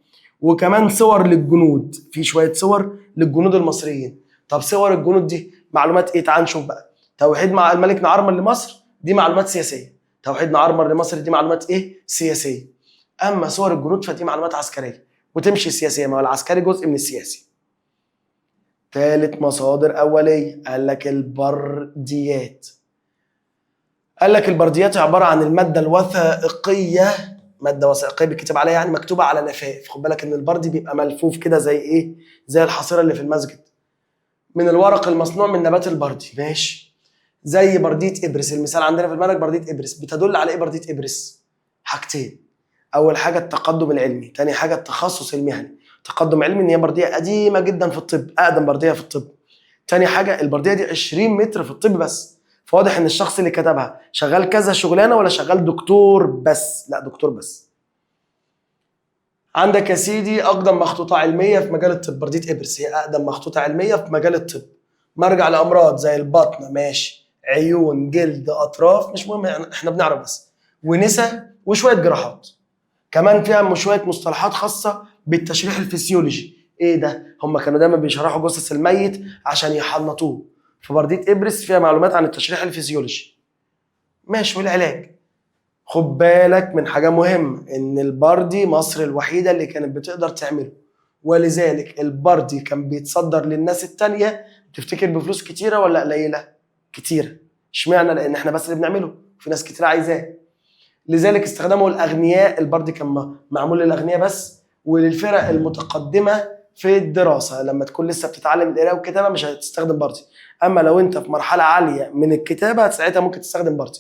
وكمان صور للجنود، في شويه صور للجنود المصريين. طب صور الجنود دي معلومات ايه؟ تعال نشوف بقى. توحيد مع الملك نعرمر لمصر دي معلومات سياسيه، توحيد نعرمر لمصر دي معلومات ايه؟ سياسيه. اما صور الجنود فدي معلومات عسكريه وتمشي سياسيه، ما هو العسكري جزء من السياسي. ثالث مصادر اوليه، قال لك البرديات. قال لك البرديات عباره عن الماده الوثائقيه، ماده وثائقيه بيتكتب عليها، يعني مكتوبه على لفاف. خد بالك ان البردي بيبقى ملفوف كده زي ايه؟ زي الحصيره اللي في المسجد، من الورق المصنوع من نبات البردي. ماشي. زي برديه ابرس، المثال عندنا في المنهج برديه ابرس. بتدل على ايه برديه ابرس؟ حاجتين، اول حاجه التقدم العلمي، ثاني حاجه التخصص المهني. تقدم علمي ان هي برديه قديمه جدا في الطب، اقدم برديه في الطب. ثاني حاجه البرديه دي 20 متر في الطب بس، فواضح ان الشخص اللي كتبها شغال كذا شغلانه ولا شغال دكتور بس؟ لا، دكتور بس. عندك يا سيدي اقدم مخطوطه علميه في مجال الطب، برديه ابرس هي اقدم مخطوطه علميه في مجال الطب. مرجع لامراض زي البطنه، ماشي، عيون، جلد، اطراف، مش مهم احنا بنعرف بس، ونسا، وشويه جراحات. كمان فيها شويه مصطلحات خاصه بالتشريح الفسيولوجي. ايه ده؟ هم كانوا دايما بيشرحوا جثث الميت عشان يحنطوه، فبرديه ابرس فيها معلومات عن التشريح الفسيولوجي. ماشي. والعلاج، خد بالك من حاجه مهمه، ان البردي مصر الوحيده اللي كانت بتقدر تعمله، ولذلك البردي كان بيتصدر للناس التانية. تفتكر بفلوس كتيره ولا قليله؟ كتيره. اشمعنى؟ لان احنا بس اللي بنعمله، في ناس كتير عايزاه، لذلك استخدمه الاغنياء. البردي كان معمول للاغنياء بس، وللفرق المتقدمه في الدراسه، لما تكون لسه بتتعلم القراءه والكتابه مش هتستخدم بردي، اما لو انت في مرحله عاليه من الكتابه ساعتها ممكن تستخدم بردي.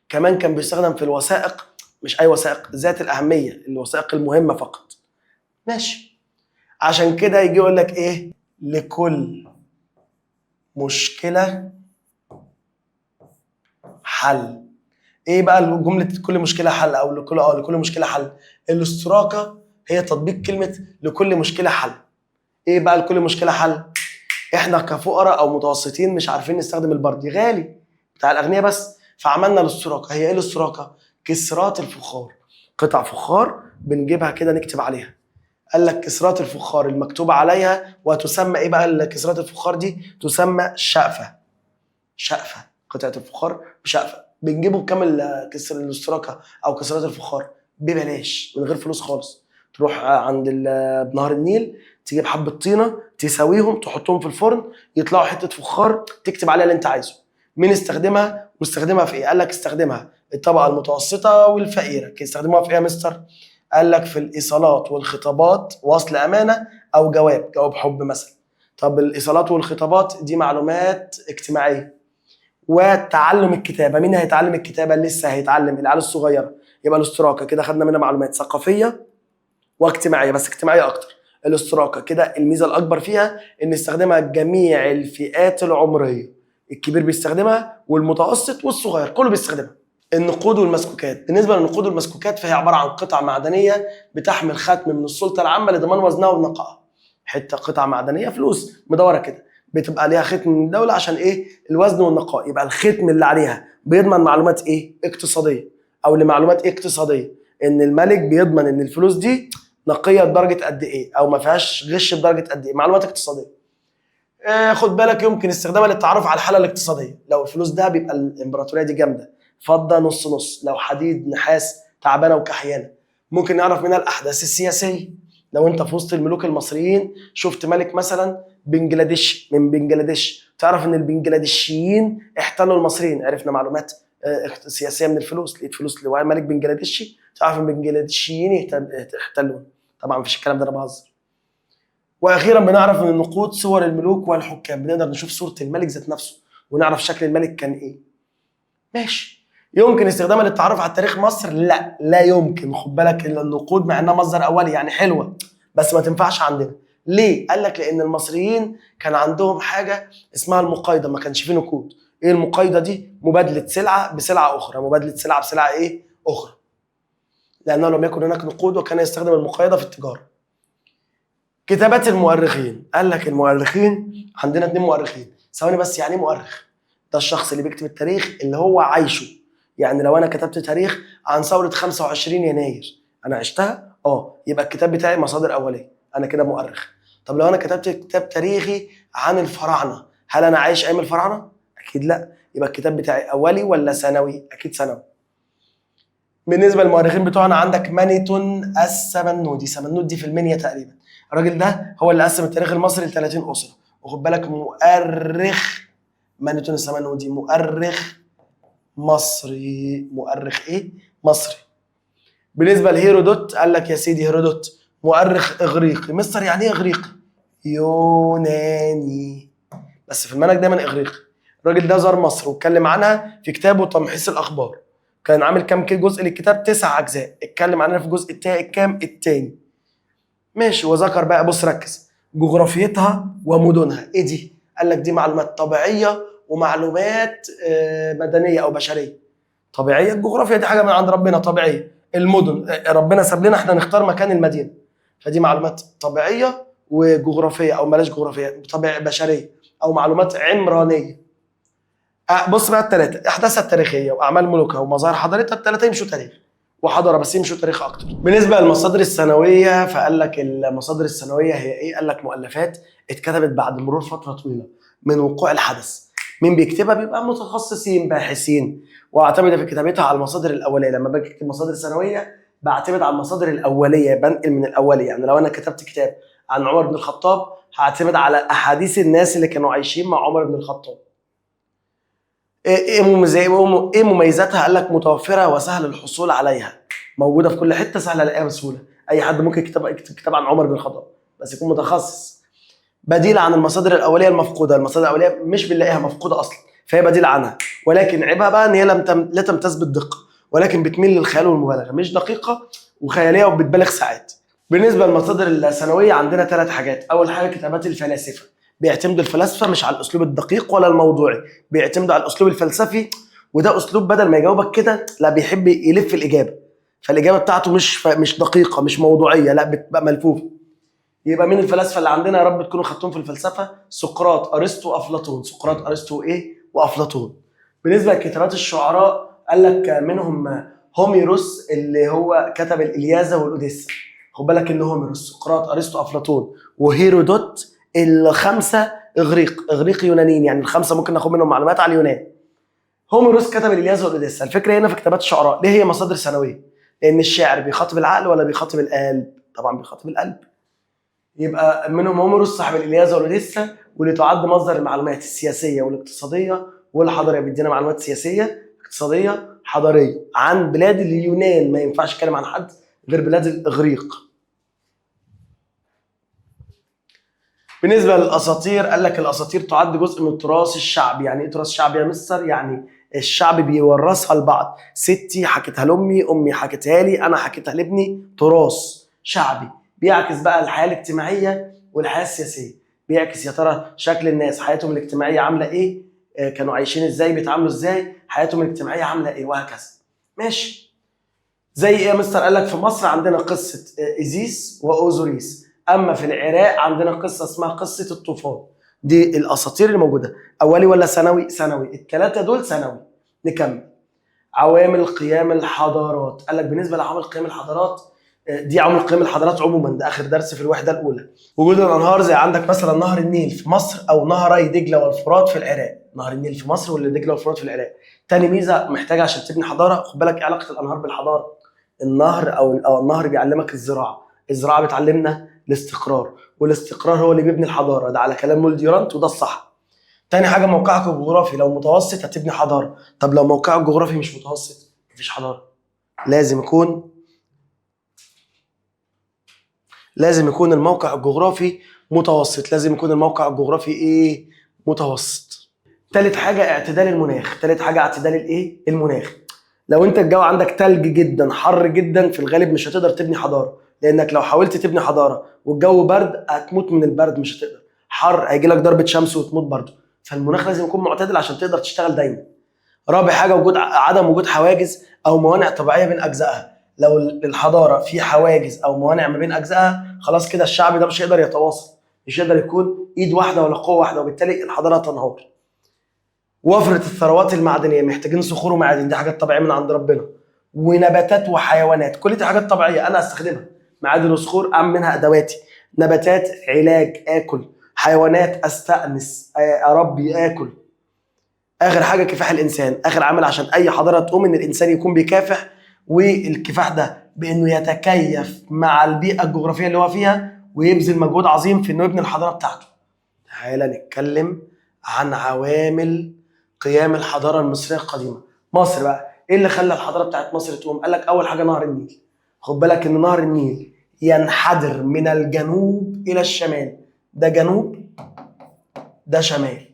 كمان كان بيستخدم في الوثائق، مش اي وثائق، ذات الاهميه، الوثائق المهمه فقط. ماشي. عشان كده يجي يقول لك ايه؟ لكل مشكله حل. ايه بقى جمله كل مشكله حل، او لكل مشكله حل؟ الاستراكه هي تطبيق كلمه لكل مشكله حل. ايه بقى لكل مشكله حل؟ احنا كفقراء او متوسطين مش عارفين نستخدم البردي، غالي، بتاع الاغنياء بس، فعملنا الاستراكه. هي ايه الاستراكه؟ كسرات الفخار، قطع فخار بنجيبها كده نكتب عليها. قال لك كسرات الفخار المكتوب عليها، وتسمى ايه بقى كسرات الفخار دي؟ تسمى شقفه. شقفه، قطعه الفخار بشقفه. بنجيبه بكام كسر الاستراكه او كسرات الفخار؟ ببلاش، من غير فلوس خالص. تروح عند نهر النيل، تجيب حبه طينه، تساويهم، تحطهم في الفرن، يطلعوا حته فخار، تكتب عليها اللي انت عايزه. مين استخدمها واستخدمها في ايه؟ قال لك استخدمها الطبقه المتوسطه والفقيره. استخدموها في ايه يا مستر؟ قال لك في الايصالات والخطابات، وصل امانه او جواب حب مثلا. طب الايصالات والخطابات دي معلومات اجتماعيه. وتعلم الكتابه، مين هيتعلم الكتابه؟ لسه هيتعلم العيال الصغيره. يبقى الاستراكه كده خدنا منها معلومات ثقافيه واجتماعيه، بس اجتماعيه اكتر. الاستراكه كده الميزه الاكبر فيها ان يستخدمها جميع الفئات العمريه، الكبير بيستخدمها والمتوسط والصغير كله بيستخدمها. النقود والمسكوكات، بالنسبه للنقود والمسكوكات فهي عباره عن قطع معدنيه بتحمل ختم من السلطه العامه لضمان وزنها ونقائها. حته قطعه معدنيه، فلوس مدوره كده، بتبقى ليها ختم من الدوله عشان ايه؟ الوزن والنقاء. يبقى الختم اللي عليها بيضمن معلومات ايه؟ اقتصاديه، او لمعلومات اقتصاديه، ان الملك بيضمن ان الفلوس دي نقيه بدرجه قد ايه، او ما فيهاش غش بدرجه قد ايه، معلومات اقتصاديه. خد بالك يمكن استخدامها للتعرف على الحاله الاقتصاديه. لو الفلوس ده بيبقى الامبراطوريه دي جامده، فضه نص نص، لو حديد نحاس تعبانه وكحيانه. ممكن نعرف منها الاحداث السياسيه. لو انت في وسط الملوك المصريين شفت ملك مثلا بنجلاديش من بنجلاديش، تعرف ان البنجلاديشيين احتلوا المصريين، عرفنا معلومات سياسيه من الفلوس. لقيت فلوس لواحد ملك بنجلاديشي، تعرف ان البنجلاديشيين احتلوا. طبعا مفيش الكلام ده، انا بهزر. واخيرا بنعرف من النقود صور الملوك والحكام، بنقدر نشوف صوره الملك ذات نفسه ونعرف شكل الملك كان ايه. ماشي. يمكن استخدامها للتعرف على تاريخ مصر؟ لا، لا يمكن. خد بالك النقود مع انها مصدر اولي يعني حلوه، بس ما تنفعش عندنا. ليه؟ قال لك لان المصريين كان عندهم حاجه اسمها المقايضه، ما كانش فيه نقود. ايه المقايضه دي؟ مبادله سلعه بسلعه اخرى، مبادله سلعه بسلعه ايه؟ اخرى. لانه لم يكن هناك نقود وكان يستخدم المقايضه في التجاره. كتابات المؤرخين، قال لك المؤرخين عندنا 2 مؤرخين. ثواني بس، يعني ايه مؤرخ؟ ده الشخص اللي بيكتب التاريخ اللي هو عايشه. يعني لو انا كتبت تاريخ عن ثورة 25 يناير انا عشتها، يبقى الكتاب بتاعي مصادر اولية، انا كده مؤرخ. طب لو انا كتبت كتاب تاريخي عن الفراعنة، هل انا عايش ايام الفراعنة؟ اكيد لا، يبقى الكتاب بتاعي اولي ولا ثانوي؟ اكيد ثانوي. بالنسبه للمؤرخين بتوعنا عندك مانيتون السمنودي. سمنود دي في المنيا تقريبا. الراجل ده هو اللي قسم التاريخ المصري ل 30 اسره. وخد بالك مؤرخ مانيتون السمنودي مؤرخ مصري. مؤرخ ايه؟ مصري. بالنسبه لهيرودوت، قال لك يا سيدي هيرودوت مؤرخ اغريقي. مصر يعني ايه اغريقي؟ يوناني، بس في المنهج دايما اغريقي. الراجل ده زار مصر واتكلم عنها في كتابه تمحيص الاخبار. كان عامل كام جزء للكتاب؟ 9 اجزاء. اتكلم عنها في الجزء الكام؟ التاني. ماشي. وذكر بقى، بص ركز، جغرافيتها ومدنها. ايه دي؟ قال لك دي معلومات طبيعيه ومعلومات مدنيه او بشريه. طبيعيه، الجغرافيا دي حاجه من عند ربنا طبيعيه. المدن ربنا ساب لنا احنا نختار مكان المدينه، فدي معلومات طبيعيه وجغرافيه، او بلاش جغرافيه، طبيعيه بشريه، او معلومات عمرانيه. بص بقى الثلاثه، احداثها التاريخيه واعمال ملوكها ومظاهر حضارتها، الثلاثه يمشوا تاريخ وحضاره، بس يمشوا تاريخ اكتر. بالنسبه للمصادر السنويه، فقال لك المصادر السنويه هي ايه؟ قال لك مؤلفات اتكتبت بعد مرور فتره طويله من وقوع الحدث. مين بيكتبها؟ بيبقى متخصصين باحثين. واعتمد في كتابتها على المصادر الاوليه. لما باجي اكتب مصادر سنويه بعتمد على المصادر الاوليه، بنقل من الاولي. يعني لو انا كتبت كتاب عن عمر بن الخطاب هعتمد على احاديث الناس اللي كانوا عايشين مع عمر بن الخطاب. ايه مميزاتها؟ قال لك متوفره وسهل الحصول عليها، موجوده في كل حته، سهل الاقيها بسهوله. اي حد ممكن يكتب كتاب عن عمر بن الخطاب، بس يكون متخصص. بديل عن المصادر الاوليه المفقوده. المصادر الاوليه مش بنلاقيها، مفقوده اصلا، فهي بديل عنها. ولكن عيبها بقى ان هي لا تمتاز بالدقه، ولكن بتميل للخيال والمبالغه، مش دقيقه وخياليه وبتبالغ ساعات. بالنسبه للمصادر الثانويه عندنا 3 حاجات. اول حاجه كتابات الفلاسفه. بيعتمدوا الفلاسفه مش على الاسلوب الدقيق ولا الموضوعي، بيعتمدوا على الاسلوب الفلسفي. وده اسلوب بدل ما يجاوبك كده، لا، بيحب يلف الاجابه، فالاجابه بتاعته مش دقيقه، مش موضوعيه، لا، بتبقى ملفوفه. يبقى مين الفلاسفه اللي عندنا يا رب تكونوا خدتهم في الفلسفه؟ سقراط، ارسطو، افلاطون. سقراط، ارسطو، ايه؟ وافلاطون. بالنسبه لكتابات الشعراء قال لك منهم هوميروس اللي هو كتب الالياذه والاوديسا. خد بالك ان هوميروس، سقراط، ارسطو، افلاطون وهيرودوت ال5 اغريق يونانيين، يعني ال5 ممكن ناخد منهم معلومات على اليونان. هوميروس كتب الالياذه والاوديسا. الفكره هنا في كتابات الشعراء ليه هي مصادر ثانويه؟ لان الشاعر بيخاطب العقل ولا بيخاطب القلب؟ طبعا بيخاطب القلب. يبقى منهم هوميروس صاحب الالياذه والاوديسا، واللي تعد مصدر المعلومات السياسيه والاقتصاديه والحضاريه. بيدينا معلومات سياسيه اقتصاديه حضاريه عن بلاد اليونان. ما ينفعش اتكلم عن حد غير بلاد الاغريق. بالنسبه للاساطير قال لك الاساطير تعد جزء من التراث الشعبي. يعني ايه تراث شعبي يا مستر؟ يعني الشعب بيورثها لبعض. ستي حكتها لامي، امي حكتها لي، انا حكيتها لابني. تراث شعبي بيعكس بقى الحياه الاجتماعيه والحياه السياسيه. بيعكس يا ترى شكل الناس، حياتهم الاجتماعيه عامله ايه، كانوا عايشين ازاي، بيتعاملوا ازاي، حياتهم الاجتماعيه عامله ايه، وهكذا. ماشي. زي ايه يا مستر؟ قال لك في مصر عندنا قصه ايزيس واوزوريس. اما في العراق عندنا قصه اسمها قصه الطوفان. دي الاساطير اللي موجوده. اولي ولا ثانوي؟ ثانوي. الثلاثه دول ثانوي. نكمل. عوامل قيام الحضارات. قال لك بالنسبه لعوامل قيام الحضارات، دي عوامل قيام الحضارات عموما، ده اخر درس في الوحده الاولى. وجود الانهار، زي عندك مثلا نهر النيل في مصر او نهري دجله والفرات في العراق. نهر النيل في مصر والدجله والفرات في العراق. تاني ميزه محتاجه عشان تبني حضاره، خد بالك ايه علاقه الانهار بالحضاره؟ النهر او النهر بيعلمك الزراعه، الزراعه بتعلمنا الاستقرار، والاستقرار هو اللي بيبني الحضاره، ده على كلام مول ديورانت وده الصح. تاني حاجه موقعك الجغرافي، لو متوسط هتبني حضاره. طب لو موقعك الجغرافي مش متوسط مفيش حضاره. لازم يكون الموقع الجغرافي متوسط. لازم يكون الموقع الجغرافي ايه؟ متوسط. تالت حاجه اعتدال المناخ. تالت حاجه اعتدال الايه؟ المناخ. لو انت الجو عندك تلج جدا، حر جدا، في الغالب مش هتقدر تبني حضاره، لانك لو حاولت تبني حضاره والجو برد هتموت من البرد، مش هتقدر. حر هيجي لك ضربه شمس وتموت برضه. فالمناخ لازم يكون معتدل عشان تقدر تشتغل دايما. رابع حاجه عدم وجود حواجز او موانع طبيعيه بين اجزائها. لو الحضاره في حواجز او موانع ما بين اجزائها، خلاص كده الشعب ده مش هيقدر يتواصل، مش هيقدر يكون ايد واحده ولا قوه واحده، وبالتالي الحضاره تنهار. وفره الثروات المعدنيه، محتاجين صخور ومعادن، دي حاجات طبيعيه من عند ربنا. ونباتات وحيوانات، كل دي حاجات طبيعيه انا استخدمها. معادن وصخور اعمل منها ادواتي، نباتات علاج اكل، حيوانات استانس اربي اكل. اخر حاجه كفاح الانسان، اخر عامل عشان اي حضاره تقوم ان الانسان يكون بيكافح، والكفاح ده بانه يتكيف مع البيئه الجغرافيه اللي هو فيها ويبذل مجهود عظيم في انه يبني الحضاره بتاعته. تعالى نتكلم عن عوامل قيام الحضاره المصريه القديمه. مصر بقى ايه اللي خلى الحضاره بتاعت مصر تقوم؟ قال لك اول حاجه نهر النيل. خد بالك ان نهر النيل ينحدر من الجنوب الى الشمال، ده جنوب ده شمال،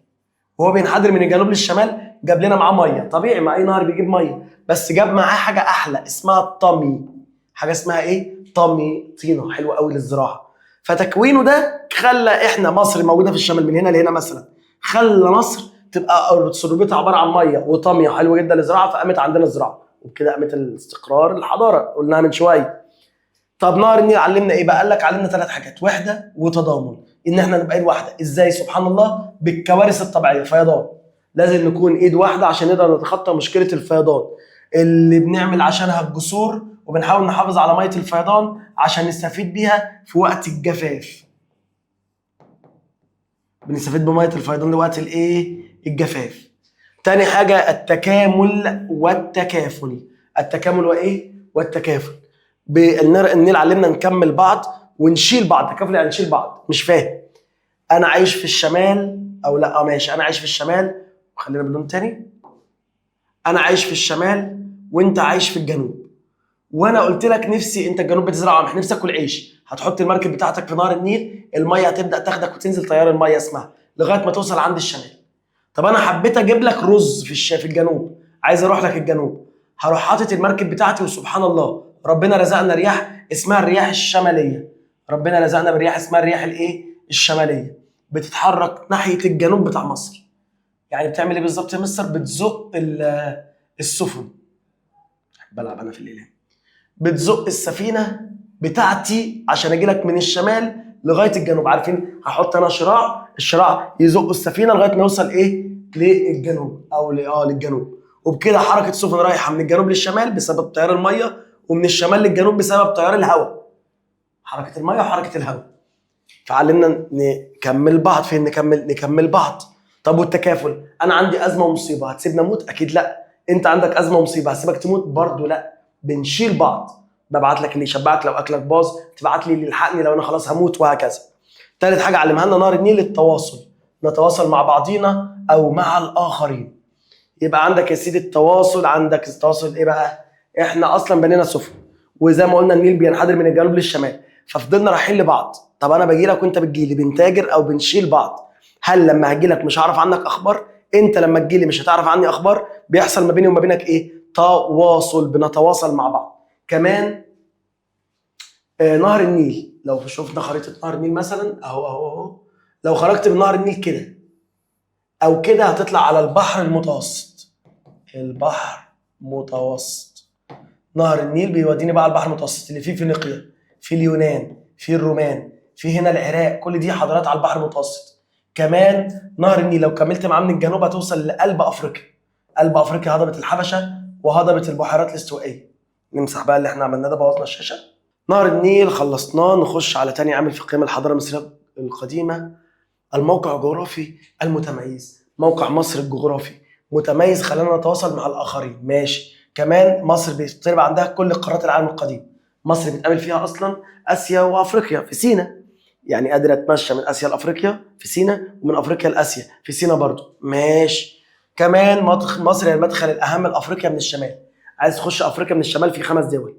وهو بينحدر من الجنوب للشمال. جاب لنا معاه ميه، طبيعي مع اي نهر بيجيب ميه، بس جاب معاه حاجه احلى اسمها الطمي. حاجه اسمها ايه؟ طمي، طينه حلوه قوي للزراعه. فتكوينه ده خلى احنا مصر موجوده في الشمال من هنا لهنا مثلا، خلى مصر تبقى سربتها عباره عن ميه وطميه حلوه جدا للزراعه، فقامت عندنا الزراعه، وبكده قامت الاستقرار الحضاره قلناها من شويه. طب نهر النيل علمنا ايه بقى؟ قال لك علمنا ثلاث حاجات: وحده وتضامن، ان احنا نبقى ايد واحده. ازاي؟ سبحان الله، بالكوارث الطبيعيه، فيضان، لازم نكون ايد واحده عشان نقدر نتخطى مشكله الفيضان اللي بنعمل عشانها الجسور، وبنحاول نحافظ على ميه الفيضان عشان نستفيد بيها في وقت الجفاف. بنستفيد بميه الفيضان لوقت الايه؟ الجفاف. تاني حاجه التكامل والتكافل. التكامل وايه؟ والتكافل. النيل علمنا نكمل بعض ونشيل بعض. تكافل يعني نشيل بعض. مش فاهم، انا عايش في الشمال او لا؟ ماشي، انا عايش في الشمال، خلينا بدون تاني. انا عايش في الشمال وانت عايش في الجنوب، وانا قلت لك نفسي، انت الجنوب بتزرع قمح، نفسي اكل عيش، هتحط المركب بتاعتك في نهر النيل، الميه هتبدا تاخدك وتنزل تيار الميه اسمها لغايه ما توصل عند الشمال. طب انا حبيت اجيب لك رز في الجنوب، عايز اروح لك الجنوب، هروح حاطط المركب بتاعتي، وسبحان الله ربنا رزقنا رياح اسمها الرياح الشماليه. ربنا رزقنا برياح اسمها الرياح الايه؟ الشماليه، بتتحرك ناحيه الجنوب بتاع مصر. يعني بتعمل ايه بالظبط يا مستر؟ بتزق السفن. بلعب انا في الليل، بتزق السفينه بتاعتي عشان اجي لك من الشمال لغايه الجنوب. عارفين هحط انا الشراع يزق السفينه لغايه ما يوصل ايه؟ للجنوب او للجنوب. وبكده حركه السفن رايحه من الجنوب للشمال بسبب تيار الميه، ومن الشمال للجنوب بسبب تيار الهواء، حركه الميه وحركه الهواء. فعلمنا نكمل بعض. فين نكمل بعض. طب والتكافل؟ انا عندي ازمه ومصيبه، هتسيبني اموت؟ اكيد لا. انت عندك ازمه ومصيبه، هسيبك تموت؟ برضه لا. بنشيل بعض، ببعت لك اللي يشبعك لو اكلك باظ، تبعت لي اللي يلحقني لو انا خلاص هموت، وهكذا. ثالث حاجه علمها لنا نهر النيل التواصل، نتواصل مع بعضينا او مع الاخرين. يبقى عندك يا سيدي التواصل، عندك التواصل ايه بقى؟ احنا اصلا بنينا سفن، وزي ما قلنا النيل بينحدر من الجنوب للشمال، ففضلنا رايحين لبعض. طب انا باجي لك وانت بتجي لي، بنتاجر او بنشيل بعض. هل لما هاجي لك مش هعرف عنك اخبار؟ انت لما تجي لي مش هتعرف عني اخبار؟ بيحصل ما بيني وما بينك ايه؟ تواصل، بنتواصل مع بعض. كمان نهر النيل، لو شفنا خريطه نهر النيل مثلا اهو، لو خرجت من نهر النيل كده او كده هتطلع على البحر المتوسط. البحر متوسط، نهر النيل بيوديني بقى على البحر المتوسط اللي فيه فينيقيا، فيه اليونان، فيه الرومان، فيه هنا العراق، كل دي حضارات على البحر المتوسط. كمان نهر النيل لو كملت معاه من الجنوب هتوصل لقلب افريقيا. قلب افريقيا هضبه الحبشه وهضبه البحيرات الاستوائيه. نمسح بقى اللي احنا عملناه ده، بوظنا الشاشه. نهر النيل خلصناه، نخش على تاني عامل في قيم الحضاره المصريه القديمه، الموقع الجغرافي المتميز. موقع مصر الجغرافي متميز، خلانا نتواصل مع الاخرين. ماشي. كمان مصر بتبقى عندها كل قارات العالم القديم. مصر بتقابل فيها اصلا اسيا وافريقيا في سينا، يعني قادره اتمشى من اسيا لافريقيا في سينا، ومن افريقيا لاسيا في سينا برضو. ماشي. كمان مصر هي المدخل الاهم لافريقيا من الشمال. عايز تخش افريقيا من الشمال في 5 دول: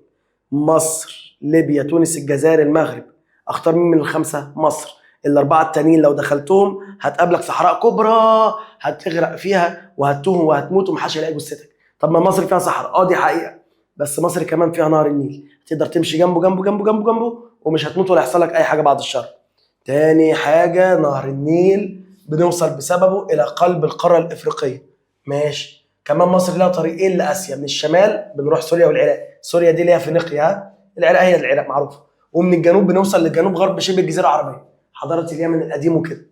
مصر، ليبيا، تونس، الجزائر، المغرب. اختار مين من ال5؟ مصر. ال4 التانيين لو دخلتهم هتقابلك صحراء كبرى هتغرق فيها وهتتوه وهتموت ومحدش هيلاقي جثتك. طب ما مصر فيها صحراء، دي حقيقه، بس مصر كمان فيها نهر النيل، تقدر تمشي جنبه جنبه جنبه جنبه جنبه ومش هتموت ولا يحصل لك اي حاجه بعد الشر. تاني حاجه، نهر النيل بنوصل بسببه الى قلب القاره الافريقيه. ماشي. كمان مصر لها طريقين لاسيا، من الشمال بنروح سوريا والعراق، سوريا دي ليها فينيقيا، العراق هي العراق معروفه، ومن الجنوب بنوصل للجنوب غرب شبه الجزيره العربيه، حضاره اليمن القديم وكده.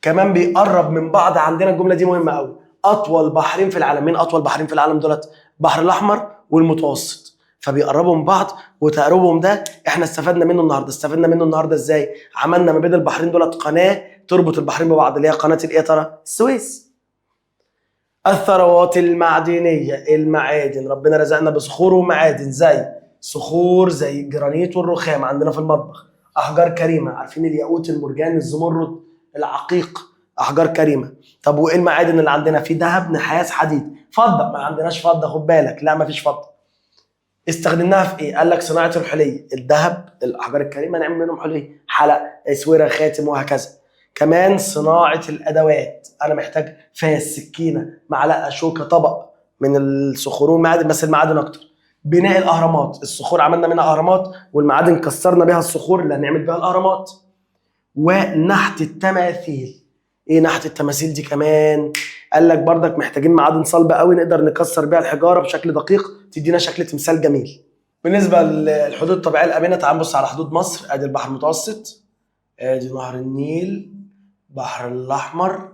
كمان بيقرب من بعض، عندنا الجمله دي مهمه قوي، اطول بحرين في العالم. مين اطول بحرين في العالم دولت؟ البحر الاحمر والمتوسط، فبيقربوا من بعض، وتقربهم ده احنا استفدنا منه النهارده. استفدنا منه النهارده ازاي؟ عملنا ما بين البحرين دولت قناه تربط البحرين ببعض، اللي هي قناه الايه ترى؟ السويس. الثروات المعدنيه، المعادن، ربنا رزقنا بصخور ومعادن، زي صخور زي الجرانيت والرخام عندنا في المطبخ. احجار كريمه، عارفين الياقوت، المرجان، الزمرد، العقيق، احجار كريمه. طب وايه المعادن اللي عندنا؟ في ذهب، نحاس، حديد. فضه ما عندناش فضه، خد بالك، لا ما فيش فضه. استخدمناها في ايه؟ قال لك صناعه الحلي، الذهب، الاحجار الكريمه نعمل منهم حلي، حلق، اسوره، خاتم، وهكذا. كمان صناعه الادوات، انا محتاج فاس، سكينه، معلقه، شوكه، طبق من الصخور والمعادن، بس المعادن اكتر. بناء الاهرامات، الصخور عملنا منها اهرامات، والمعادن كسرنا بها الصخور اللي هنعمل بها الاهرامات. ونحت التماثيل. ايه نحت التماثيل دي كمان؟ قال لك برضك محتاجين معادن صلبه قوي نقدر نكسر بيها الحجاره بشكل دقيق تدينا شكل تمثال جميل. بالنسبه للحدود الطبيعيه الامنه، تعال نبص على حدود مصر. ادي البحر المتوسط، ادي نهر النيل، البحر الاحمر.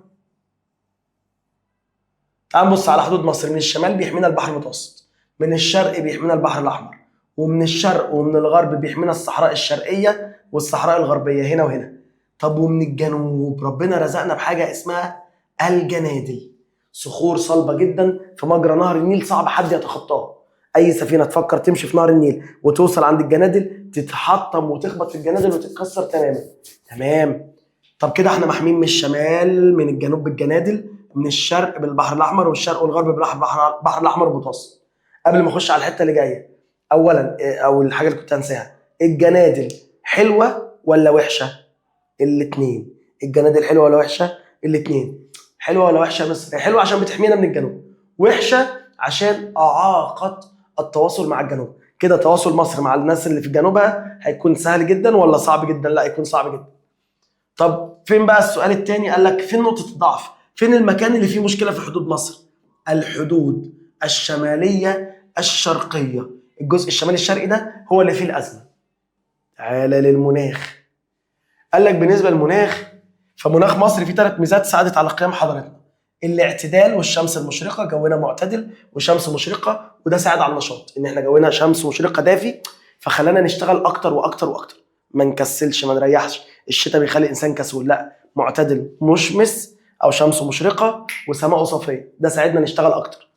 تعال نبص على حدود مصر. من الشمال بيحمينا البحر المتوسط، من الشرق بيحمينا البحر الاحمر، ومن الشرق ومن الغرب بيحمينا الصحراء الشرقيه والصحراء الغربيه هنا وهنا. طب ومن الجنوب ربنا رزقنا بحاجه اسمها الجنادل، صخور صلبه جدا في مجرى نهر النيل، صعب حد يتخطاها. اي سفينه تفكر تمشي في نهر النيل وتوصل عند الجنادل تتحطم وتخبط في الجنادل وتتكسر تماما. تمام. طب كده احنا محميين من الشمال من الجنوب بالجنادل، من الشرق بالبحر الاحمر، والشرق والغرب بالبحر الاحمر المتوسط. قبل ما اخش على الحته اللي جايه، اولا او الحاجه اللي كنت هنساها، الجنادل حلوه ولا وحشه؟ الاثنين. الجنادل حلوه ولا وحشه؟ الاثنين. حلوه ولا وحشه؟ بس حلوه عشان بتحمينا من الجنوب، وحشه عشان اعاقت التواصل مع الجنوب. كده تواصل مصر مع الناس اللي في جنوبها هيكون سهل جدا ولا صعب جدا؟ لا، هيكون صعب جدا. طب فين بقى السؤال الثاني؟ قال لك فين نقطه الضعف؟ فين المكان اللي فيه مشكله في حدود مصر؟ الحدود الشماليه الشرقيه، الجزء الشمالي الشرقي ده هو اللي فيه الازمه. تعالى للمناخ. قال لك بالنسبه للمناخ، فمناخ مصر فيه 3 ميزات ساعدت على قيام حضارتنا: الاعتدال والشمس المشرقه، جونا معتدل وشمس مشرقه، وده ساعد على النشاط، ان احنا جونا شمس مشرقه دافي فخلانا نشتغل اكتر واكتر واكتر، ما نكسلش ما نريحش. الشتاء بيخلي الانسان كسول، لا، معتدل مشمس او شمس مشرقه وسماء صافيه، ده ساعدنا نشتغل اكتر.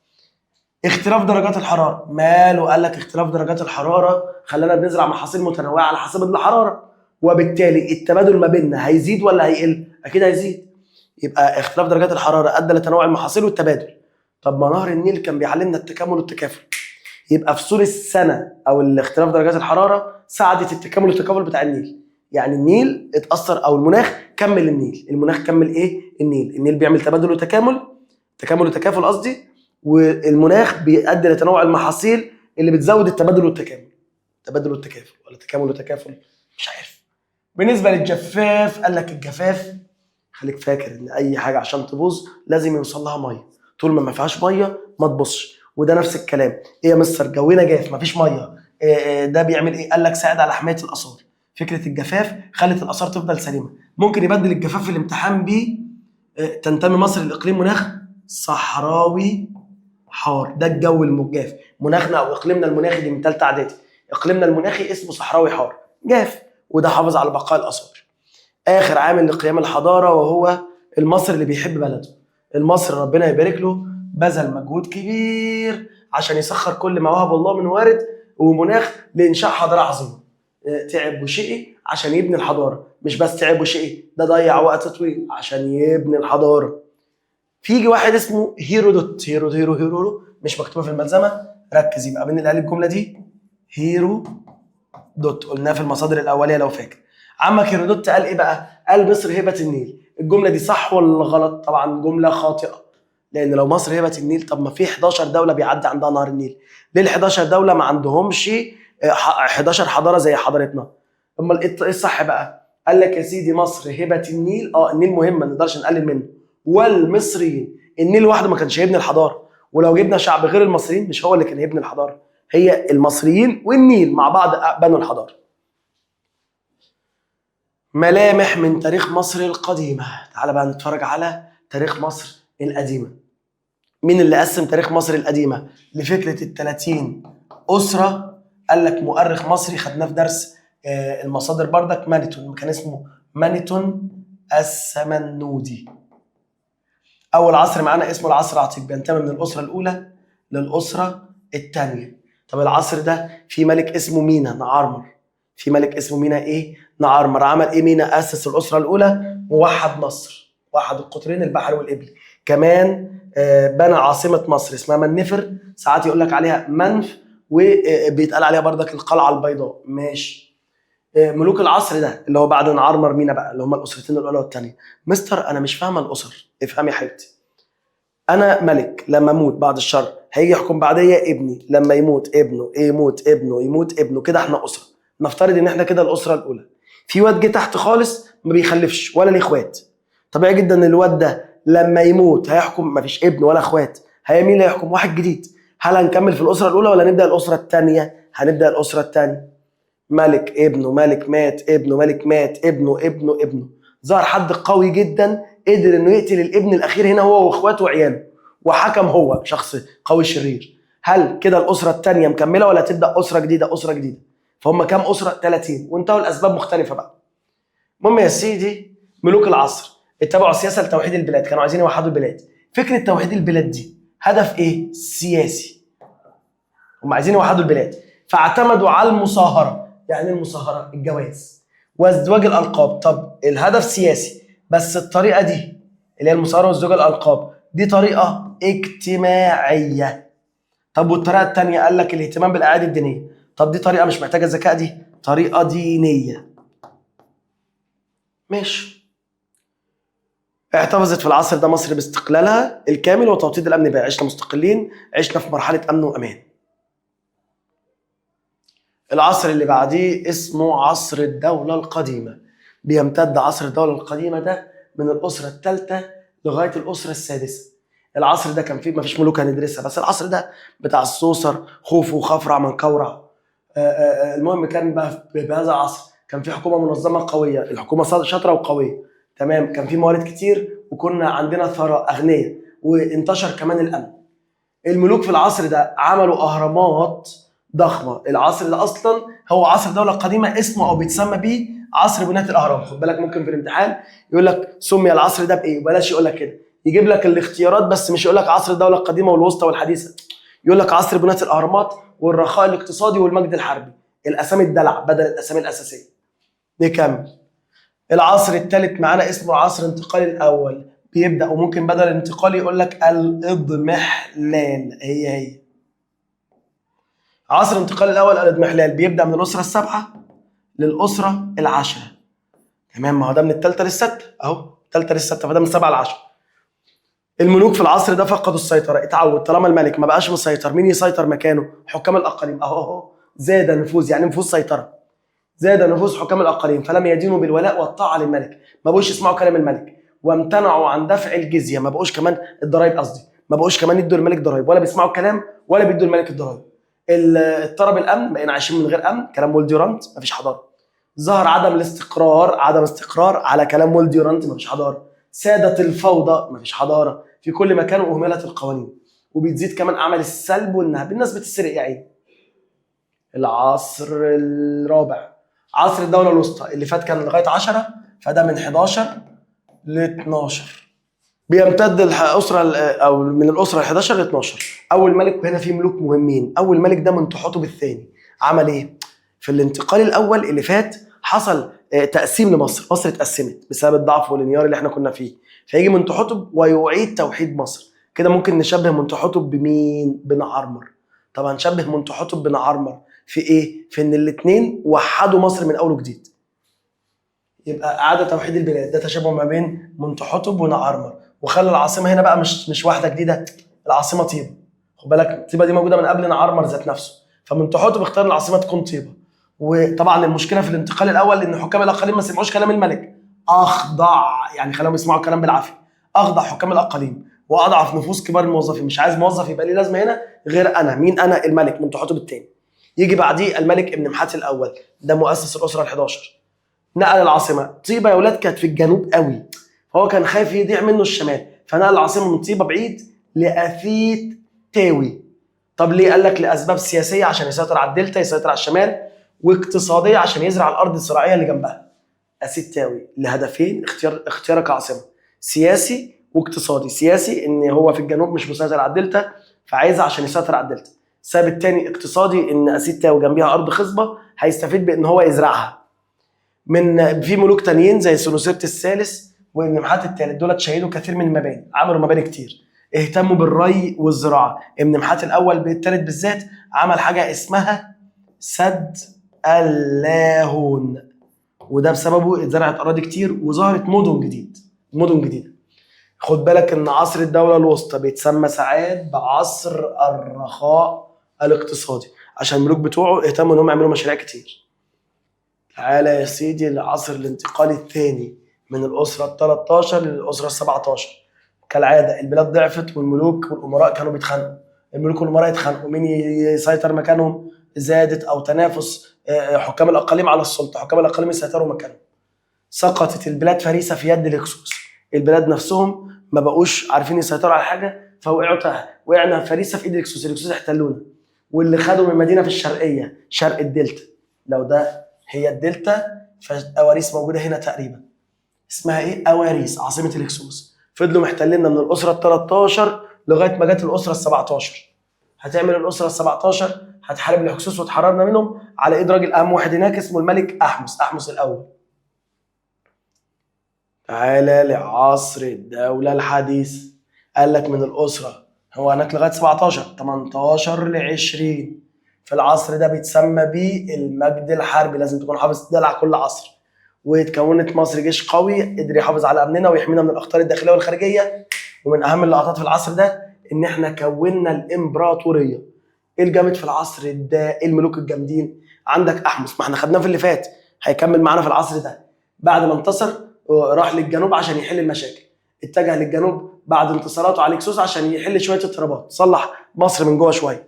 اختلاف درجات الحراره، ماله؟ قال لك اختلاف درجات الحراره خلانا بنزرع محاصيل متنوعه على حسب الحراره، وبالتالي التبادل ما بيننا هيزيد ولا هيقل؟ اكيد هيزيد. يبقى اختلاف درجات الحراره ادى لتنوع المحاصيل والتبادل. طب ما نهر النيل كان بيعلمنا التكامل والتكافل، يبقى فصول السنه او الاختلاف درجات الحراره ساعدت التكامل والتكافل بتاع النيل. يعني النيل اتاثر، او المناخ كمل النيل. المناخ كمل ايه؟ النيل بيعمل تبادل وتكامل، تكامل وتكافل قصدي، والمناخ بيؤدي لتنوع المحاصيل اللي بتزود التبادل والتكامل. تبادل والتكافل ولا تكامل وتكافل؟ مش عارف. بالنسبه للجفاف، قال لك الجفاف، خليك فاكر ان اي حاجه عشان تبوظ لازم يوصل لها ميه، طول ما فيهاش ميه ما تبصش. وده نفس الكلام. ايه يا مستر جونا جاف مفيش ميه، ده بيعمل ايه؟ قال لك ساعد على حمايه الاثار. فكره الجفاف خلت الاثار تفضل سليمه. ممكن يبدل الجفاف في الامتحان ب تنتمي مصر لاقليم مناخ صحراوي حار، ده الجو المجاف. مناخنا او اقليمنا المناخي دي من ثالثه اعدادي، اقليمنا المناخي اسمه صحراوي حار جاف، وده حافظ على بقاء الاثار. اخر عامل لقيام الحضاره وهو المصري اللي بيحب بلده. المصري ربنا يبارك له بذل مجهود كبير عشان يسخر كل ما وهب الله من وارد ومناخ لانشاء حضاره عظيمه. تعب وشقي عشان يبني الحضاره، مش بس تعب وشقي، ده ضيع وقت طويل عشان يبني الحضاره. فيجي واحد اسمه هيرودوت، هيرو مش مكتوبه في الملزمه، ركز يبقى مين اللي قال الجمله دي؟ هيرودوت، قلناها في المصادر الاوليه لو فاكر. عمك هيرودوت قال ايه بقى؟ قال مصر هبه النيل. الجمله دي صح ولا غلط؟ طبعا جمله خاطئه، لان لو مصر هبه النيل طب ما في 11 دوله بيعدي عندها نهر النيل، ليه ال 11 دوله ما عندهمش 11 حضاره زي حضارتنا؟ امال ايه الصح بقى؟ قال لك يا سيدي مصر هبه النيل، النيل مهم ما نقدرش نقلل منه، والمصريين. النيل لوحده ما كانش هيبني الحضاره، ولو جبنا شعب غير المصريين مش هو اللي كان هيبني الحضاره، هي المصريين والنيل مع بعض بنوا الحضاره. ملامح من تاريخ مصر القديمه. تعال بقى نتفرج على تاريخ مصر القديمه. مين اللي قسم تاريخ مصر القديمه لفكره ال30 اسره؟ قال لك مؤرخ مصري خدناه في درس المصادر بردك، مانيتون، كان اسمه مانيتون السمنودي. اول عصر معانا اسمه العصر العتيق، بينتمي من الاسره الاولى للاسره الثانيه. طب العصر ده في ملك اسمه مينا نعرمر، في ملك اسمه مينا ايه؟ نعرمر. عمل ايه مينا؟ اسس الاسره الاولى ووحد مصر، وحد القطرين البحر والابلي. كمان بنى عاصمه مصر اسمها منفر، ساعات يقول لك عليها منف، وبيتقال عليها بردك القلعه البيضاء. ماشي. ملوك العصر ده اللي هو بعد نعرمر مينا بقى، اللي هم الاسرتين الاولى والثانيه. مستر انا مش فاهمه الاسر. افهمي يا حبيبتي، انا ملك لما اموت بعد الشر هيجي يحكم بعديا ابني، لما يموت ابنه يموت ابنه يموت ابنه، كده احنا اسره. نفترض ان احنا كده الاسره الاولى، في واد جه تحت خالص ما بيخلفش ولا ليه اخوات، طبيعي جدا ان الواد ده لما يموت هيحكم، ما فيش ابن ولا اخوات، مين اللي هيحكم؟ واحد جديد. هل هنكمل في الاسره الاولى ولا نبدا الاسره الثانيه؟ هنبدا الاسره الثانيه. ملك ابنه ملك مات، ابنه ملك مات، ابنه ظهر حد قوي جدا قدر انه يقتل الابن الاخير هنا هو واخواته وعياله، وحكم هو شخص قوي شرير. هل كده الاسره الثانيه مكمله ولا تبدا اسره جديده؟ اسره جديده. فهم كام اسره؟ 30، وانتهوا الاسباب مختلفه بقى. المهم يا سيدي، ملوك العصر اتبعوا سياسه لتوحيد البلاد، كانوا عايزين يوحدوا البلاد. فكره توحيد البلاد دي هدف ايه؟ سياسي. هم عايزين يوحدوا البلاد، فاعتمدوا على المصاهره. يعني المصاهره الجواز وازدواج الالقاب. طب الهدف سياسي، بس الطريقه دي اللي هي المصاهره وازدواج الالقاب دي طريقه اجتماعيه. طب والطريقه الثانيه قال لك الاهتمام بالاعياد الدينيه. طب دي طريقه مش محتاجه ذكاء، دي طريقه دينيه. ماشي. احتفظت في العصر ده مصر باستقلالها الكامل وتوطيد الامن بها، عشنا مستقلين، عشنا في مرحله امن وامان. العصر اللي بعديه اسمه عصر الدولة القديمة. بيمتد عصر الدولة القديمة ده من الأسرة الثالثة لغاية الأسرة السادسة. العصر ده كان فيه ما فيش ملوك هندرسها، بس العصر ده بتاع السوسر، خوفو وخفرع منكورع. المهم كان بقى بهذا العصر كان في حكومة منظمة قوية، الحكومة شاطرة وقوية، تمام. كان في موارد كتير وكنا عندنا ثراء أغنياء، وانتشر كمان الأمن. الملوك في العصر ده عملوا أهرامات ضخمه. العصر ده اصلا هو عصر الدوله القديمه، اسمه او بيتسمى بيه عصر بناء الاهرام. خد بالك ممكن في الامتحان يقول لك سمي العصر ده بايه، وبلاش يقول لك كده، يجيب لك الاختيارات بس مش يقول لك عصر الدوله القديمه والوسطى والحديثه، يقول لك عصر بناء الاهرامات والرخاء الاقتصادي والمجد الحربي. الاسامي الدلع بدل الاسامي الاساسيه. نكمل. العصر الثالث معانا اسمه العصر الانتقالي الاول، بيبدا وممكن بدل الانتقال يقول لك الاضمحلال. هي عصر الانتقال الاول الاضمحلال بيبدا من الاسره السابعه للاسره العاشره، تمام. ما هو ده من الثالثه للسته اهو، الثالثه للسته، فده من 7 ل10. الملوك في العصر ده فقدوا السيطره، اتعود طالما الملك ما بقاش مسيطر مين يسيطر مكانه؟ حكام الاقاليم. اهو زاد نفوذ، يعني نفوذ سيطره، زاد نفوذ حكام الاقاليم، فلم يدينوا بالولاء والطاعه للملك، ما بقوش يسمعوا كلام الملك، وامتنعوا عن دفع الجزيه، ما بقوش كمان الضرايب، قصدي ما بقوش كمان يدوا الملك ضرايب، ولا بيسمعوا الكلام ولا بيدوا الملك الضرايب. اضطرب الامن، بقينا عايشين من غير امن، كلام بول ديورانت، مفيش حضاره. ظهر عدم الاستقرار، عدم استقرار على كلام ويل ديورانت، مفيش حضاره. سادت الفوضى، مفيش حضاره في كل مكان، واهملت القوانين. وبتزيد كمان اعمال السلب والنهب، الناس بتسرق يا عيني. العصر الرابع عصر الدوله الوسطى، اللي فات كان لغايه 10، فده من 11 ل 12. بيمتد الاسره او من الاسره ال 11 ل 12. اول ملك، وهنا في ملوك مهمين. اول ملك ده منتحتب الثاني. عمل ايه؟ في الانتقال الاول اللي فات حصل تقسيم لمصر، مصر اتقسمت بسبب الضعف والانهيار اللي احنا كنا فيه، فيجي منتحتب ويعيد توحيد مصر. كده ممكن نشبه منتحتب بمين؟ بنعرمر. طب هنشبه منتحتب بنعرمر في ايه؟ في ان الاثنين وحدوا مصر من اول وجديد. يبقى اعاده توحيد البلاد، ده تشابه ما بين منتحتب ونعرمر. وخلى العاصمه هنا بقى مش واحده جديده، العاصمه طيبه. خد بالك طيبه دي موجوده من قبل نعرمر ذات نفسه، فمنتحتب اختار العاصمه تكون طيبه. وطبعا المشكله في الانتقال الاول ان حكام الاقاليم ما سمعوش كلام الملك، اخضع، يعني خلاهم يسمعوا الكلام بالعافيه. اخضع حكام الاقاليم واضعف نفوس كبار الموظفين. مش عايز موظف يبقى ليه لازمه هنا غير انا. مين انا؟ الملك منتحتب الثاني. يجي بعديه الملك ابن محات الاول، ده مؤسس الاسره ال11. نقل العاصمه طيبه يا ولاد، كانت في الجنوب قوي، فهو كان خايف يضيع منه الشمال، فنقل العاصمه من طيبه بعيد لافيت تاوي. طب ليه؟ قال لك لاسباب سياسيه عشان يسيطر على الدلتا، يسيطر على الشمال، واقتصاديه عشان يزرع الارض الزراعيه اللي جنبها. اسيت تاوي لهدفين اختيارك كعاصمه، سياسي واقتصادي. سياسي ان هو في الجنوب مش مسيطر على الدلتا، فعايزها عشان يسيطر على الدلتا. السبب الثاني اقتصادي، ان اسيت تاوي جنبيها ارض خصبه هيستفيد بان هو يزرعها. من في ملوك تانيين زي سنوسرت الثالث وابن محات الثالث، دول شيدوا كثير من المباني، عملوا مباني كتير، اهتموا بالري والزراعه. ابن محات الاول بالثالث بالذات عمل حاجه اسمها سد اللاهون، وده بسببه اتزرعت اراضي كتير وظهرت مدن جديده. خد بالك ان عصر الدوله الوسطى بيتسمى ساعات بعصر الرخاء الاقتصادي، عشان الملوك بتوعه اهتموا انهم يعملوا مشاريع كتير. تعالى يا سيدي لعصر الانتقال الثاني، من الاسره ال13 للاسره ال17. كالعاده البلاد ضعفت والملوك والامراء كانوا بيتخانقوا. الملوك والامراء يتخانقوا مين يسيطر مكانهم، زادت او تنافس حكام الاقاليم على السلطه، حكام الاقاليم يسيطروا مكانهم. سقطت البلاد فريسه في يد الهكسوس، البلاد نفسهم ما بقوش عارفين يسيطروا على حاجه، وقعنا فريسه في ايد الهكسوس. الهكسوس احتلونا، واللي خدوا من مدينه في الشرقيه شرق الدلتا، لو ده هي الدلتا فاواريس موجوده هنا تقريبا، اسمها ايه؟ اواريس، عاصمه الهكسوس. فضلوا محتليننا من الاسره ال13 لغايه ما جت الاسره ال17. هتعمل الاسره ال17 هتحارب الهكسوس وتحررنا منهم على ايد راجل اهم واحد هناك اسمه الملك احمس الاول. تعالى لعصر الدوله الحديثه، قال لك من الاسره، هو هناك لغايه 17، 18 ل 20. في العصر ده بيتسمى بيه المجد الحربي، لازم تكون حافظ دلع كل عصر. واتكونت مصر جيش قوي قدر يحافظ على امننا ويحمينا من الاخطار الداخليه والخارجيه. ومن اهم اللقطات في العصر ده ان احنا كونا الامبراطوريه. ايه الجامد في العصر ده؟ ايه الملوك الجامدين؟ عندك احمس، ما احنا خدناه في اللي فات، هيكمل معانا في العصر ده. بعد ما انتصر راح للجنوب عشان يحل المشاكل، اتجه للجنوب بعد انتصاراته على الهكسوس عشان يحل شويه اضطرابات، صلح مصر من جوه شويه.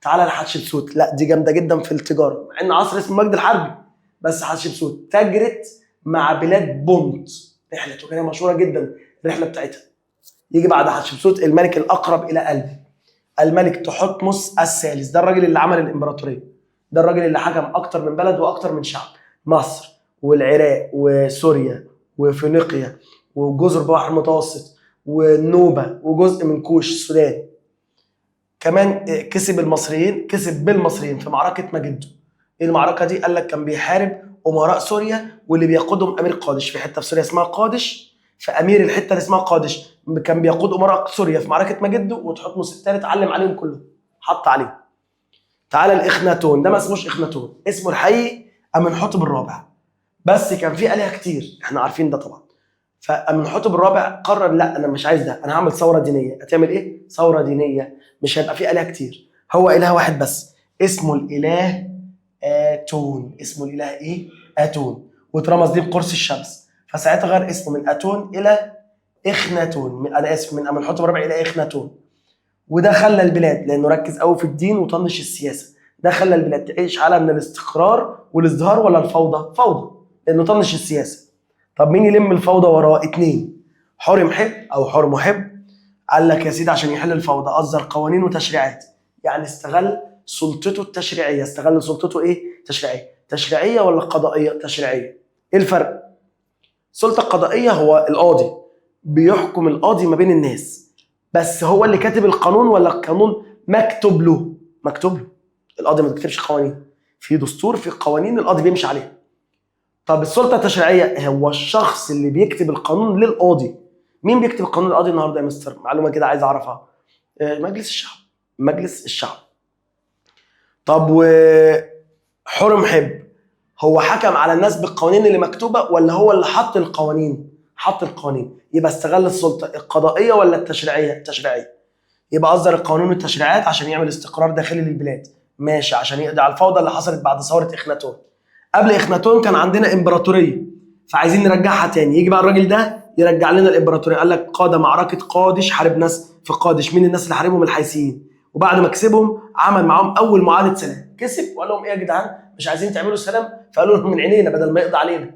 تعالى لحتشبسوت، لا دي جامده جدا في التجاره، مع ان عصر اسمه المجد الحربي، بس حتشبسوت تاجرت مع بلاد بونت، رحله تجاريه مشهوره جدا الرحله بتاعتها. يجي بعد حتشبسوت الملك الاقرب الى قلبي، الملك تحتمس الثالث، ده الراجل اللي عمل الامبراطوريه، ده الراجل اللي حكم اكتر من بلد واكتر من شعب، مصر والعراق وسوريا وفينيقيا وجزر البحر المتوسط والنوبه وجزء من كوش السودان. كمان كسب بالمصريين في معركه مجدو. ايه المعركه دي؟ قال لك كان بيحارب امراء سوريا واللي بيقودهم امير قادش، في حته في سوريا اسمها قادش، فامير الحته اللي اسمها قادش كان بيقود امراء سوريا في معركه مجدو، وتحتمس الثالث علم عليهم كلهم، حط عليهم. تعالى الاخناتون، ده ما اسموش اخناتون، اسمه الحقيقي امنحتب الرابع، بس كان في آلهة كتير احنا عارفين ده طبعا. فامنحتب الرابع قرر لا انا مش عايز ده، انا هعمل ثوره دينيه. هتعمل ايه؟ ثوره دينيه، مش هيبقى في آلهة كتير، هو اله واحد بس اسمه الاله اتون. اسمه الاله ايه؟ اتون، واترمز ليه بقرص الشمس، فساعتها غير اسمه من اتون الى اخناتون، انا اسف، من امنحتب الرابع الى اخناتون. وده خلى البلاد، لانه ركز قوي في الدين وطنش السياسه، ده خلى البلاد تعيش حاله من الاستقرار والازدهار ولا الفوضى؟ فوضى، لانه طنش السياسه. طب مين يلم الفوضى وراه؟ 2، حر محب او حر محب. قال لك يا سيدي عشان يحل الفوضى اصدر قوانين وتشريعات، يعني استغل سلطته التشريعيه. استغل سلطته ايه؟ تشريعيه. تشريعيه ولا قضائيه؟ تشريعيه. ايه الفرق؟ السلطه القضائيه هو القاضي، بيحكم القاضي ما بين الناس، بس هو اللي كاتب القانون ولا القانون مكتوب له؟ مكتوب له. القاضي ما بيكتبش قوانين، في دستور، في قوانين القاضي بيمشي عليها. طب السلطه التشريعيه هو الشخص اللي بيكتب القانون للقاضي. مين بيكتب القانون للقاضي النهارده يا مستر؟ معلومه كده عايز اعرفها. مجلس الشعب. مجلس الشعب. طب وحر محب هو حكم على الناس بالقوانين اللي مكتوبه ولا هو اللي حط القوانين؟ حط القوانين. يبقى استغل السلطه القضائيه ولا التشريعيه؟ التشريعيه. يبقى اصدر القانون والتشريعات عشان يعمل استقرار داخلي للبلاد، ماشي، عشان يقضي على الفوضى اللي حصلت بعد ثوره اخناتون. قبل اخناتون كان عندنا امبراطوريه، فعايزين نرجعها تاني. يجي بقى الراجل ده يرجع لنا الامبراطوريه. قال لك قاد معركه قادش، حارب ناس في قادش. مين الناس اللي حاربهم؟ الحيثيين. وبعد ما كسبهم عمل معاهم اول معاهده سلام. كسب وقال لهم ايه يا جدعان؟ مش عايزين تعملوا سلام؟ فقالوا لهم من عينينا بدل ما يقضي علينا.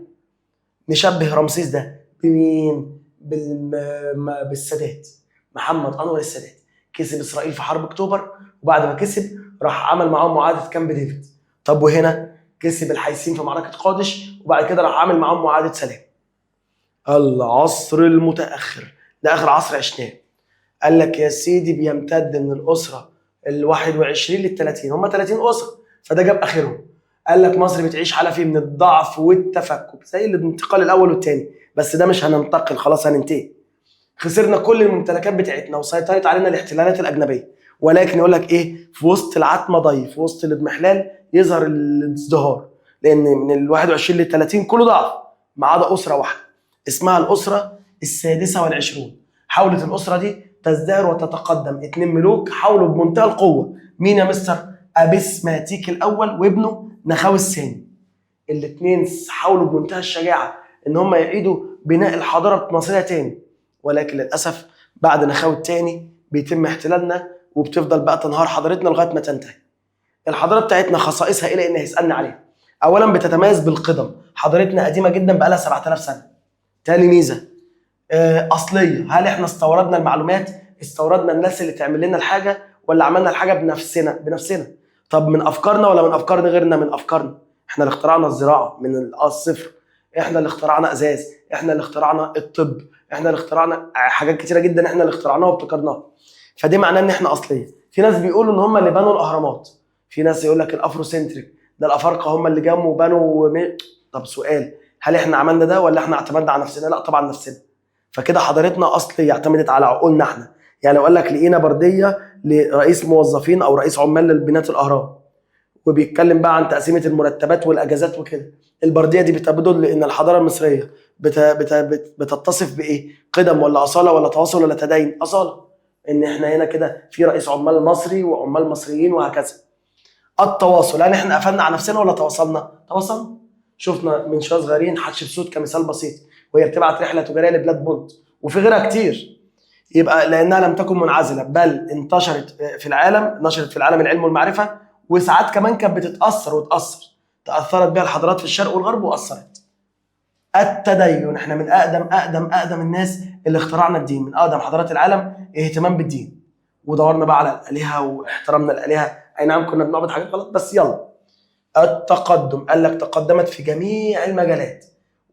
نشبه رمسيس ده بمين؟ بالسادات. محمد انور السادات كسب اسرائيل في حرب اكتوبر، وبعد ما كسب راح عمل معاهم معاهده كامب ديفيد. طب وهنا كسب الحيثيين في معركه قادش، وبعد كده راح عامل معاهم معاهده سلام. العصر المتاخر ده اخر عصر عشناه. قال لك يا سيدي بيمتد من الاسره ال21 لل30، هم 30 اسره، فده جاب اخرهم. قال لك مصر بتعيش حاله فيه من الضعف والتفكك زي الانتقال الاول والثاني، بس ده مش هننتقل، خلاص هننتهي. خسرنا كل الممتلكات بتاعتنا وسيطرت علينا الاحتلالات الاجنبيه، ولكن يقول لك ايه؟ في وسط العتمه ضي، في وسط الاضمحلال يظهر الازدهار، لان من ال21 لل30 كله ضعف ما عدا اسره واحده اسمها الاسره ال26. حاولت الاسره دي تزدهر وتتقدم. 2 ملوك حاولوا بمنتهى القوه. مين يا مستر؟ ابسماتيك الاول وابنه نخاوي الثاني. الاثنين حاولوا بمنتهى الشجاعه ان هم يعيدوا بناء الحضاره المصريه تاني، ولكن للاسف بعد نخاوي الثاني بيتم احتلالنا، وبتفضل بقى تنهار حضارتنا لغايه ما تنتهي. الحضاره بتاعتنا خصائصها الى ان هيسالنا عليها. اولا بتتميز بالقدم، حضارتنا قديمه جدا بقى لها 7000 سنه. تاني ميزه اصليه. هل احنا استوردنا المعلومات؟ استوردنا الناس اللي تعمل لنا الحاجه ولا عملنا الحاجه بنفسنا؟ طب من افكارنا ولا من افكار غيرنا؟ من افكارنا. احنا اللي اخترعنا الزراعه من الصفر، احنا اللي اخترعنا ازاز، احنا اللي اخترعنا الطب، احنا اللي اخترعنا حاجات كتيره جدا، احنا اللي اخترعناها وابتكرناها. فدي معناه ان احنا اصليه. في ناس بيقولوا ان هم اللي بنوا الاهرامات، في ناس يقول لك الافروسنتريك، ده الافارقه هم اللي جابوا وبنوا طب سؤال، هل احنا عملنا ده ولا احنا اعتمدنا على نفسنا؟ لا طبعا نفسنا. فكده حضارتنا اصليه، اعتمدت على عقولنا احنا. يعني لو قال لك لقينا برديه لرئيس موظفين او رئيس عمال لبناء الاهرام، وبيتكلم بقى عن تقسيمه المرتبات والاجازات وكده، البرديه دي بتدل ان الحضاره المصريه بتتصف بايه؟ قدم ولا اصاله ولا تواصل ولا تدين؟ اصاله. ان احنا هنا كده في رئيس عمال مصري وعمال مصريين وهكذا. التواصل، يعني احنا قفلنا على نفسنا ولا تواصلنا؟ تواصلنا. شفنا من شويه صغيرين حتشبسوت كمثال بسيط وهي بتبعت رحله تجاريه لبلاد بونت، وفي غيرها كتير. يبقى لانها لم تكن منعزله بل انتشرت في العالم، نشرت في العالم العلم والمعرفه، وساعات كمان كانت بتتاثر وتاثر، تاثرت بها الحضارات في الشرق والغرب واثرت. التدين، احنا من اقدم الناس اللي اخترعنا الدين، من اقدم حضارات العالم اهتمام بالدين، ودورنا بقى على الالهه واحترامنا الالهه. اي نعم كنا بنعبد حاجات غلط بس يلا. التقدم، قال لك تقدمت في جميع المجالات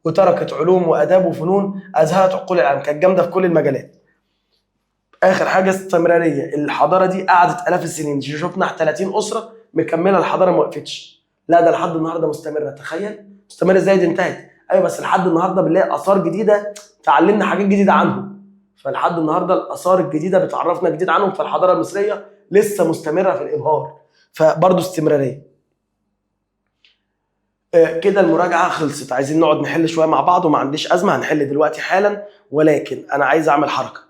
وتركت علوم واداب وفنون ازهرت عقول العالم، كانت جامده في كل المجالات. اخر حاجه استمراريه، الحضاره دي قعدت الاف السنين، شفنا 30 اسره مكمله الحضاره ما وقفتش، لا ده لحد النهارده مستمره. تخيل مستمره ازاي؟ دي انتهت ايوه، بس لحد النهارده بنلاقي اثار جديده تعلمنا حاجات جديده عنهم. فلحد النهارده الاثار الجديده بتعرفنا جديد عنهم، فالحضاره المصريه لسه مستمره في الابهار، فبرضه استمراريه. كده المراجعه خلصت. عايزين نقعد نحل شويه مع بعض، وما عنديش ازمه هنحل دلوقتي حالا، ولكن انا عايز اعمل حركه.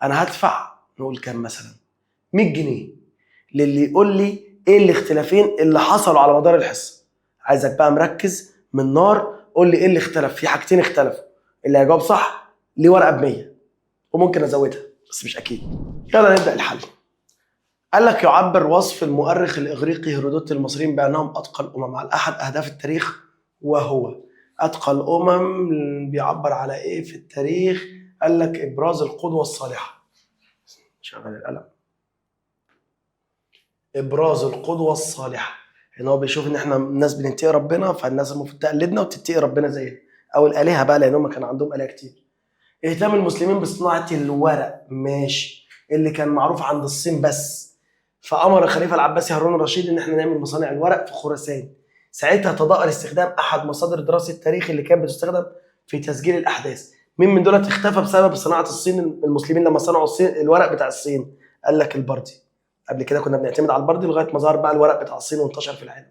انا هدفع نقول كام مثلا 100 جنيه للي يقول لي ايه الاختلافين اللي حصلوا على مدار الحصه. عايزك بقى مركز من نار، قول لي ايه اللي اختلف. في حاجتين اختلفوا، اللي هيجاوب صح ليه ورقه ب100، وممكن ازودها بس مش اكيد. يلا نبدا الحل. قال لك يعبر وصف المؤرخ الإغريقي هيرودوت المصريين بأنهم أتقى الأمم على أحد أهداف التاريخ، وهو أتقى الأمم بيعبر على إيه في التاريخ؟ قال لك إبراز القدوة الصالحة. شغل القلم. إبراز القدوة الصالحة، إن هو بيشوف إن إحنا الناس بنتقي ربنا، فالناس المفروض تقلدنا وتتقي ربنا زينا، أو الآلهة بقى لأن هم كان عندهم آلهة كتير. اهتم المسلمين بصناعة الورق، ماشي، اللي كان معروف عند الصين بس، فأمر الخليفة العباسي هارون الرشيد إن إحنا نعمل مصانع الورق في خراسان. ساعتها تضاءل استخدام أحد مصادر دراسة التاريخ اللي كانت بتستخدم في تسجيل الأحداث. مين من دول اختفى بسبب صناعة الصين؟ المسلمين لما صنعوا الصين الورق بتاع الصين، قال لك البردي. قبل كده كنا بنعتمد على البردي لغاية ما ظهر بقى الورق بتاع الصين وانتشر في العالم.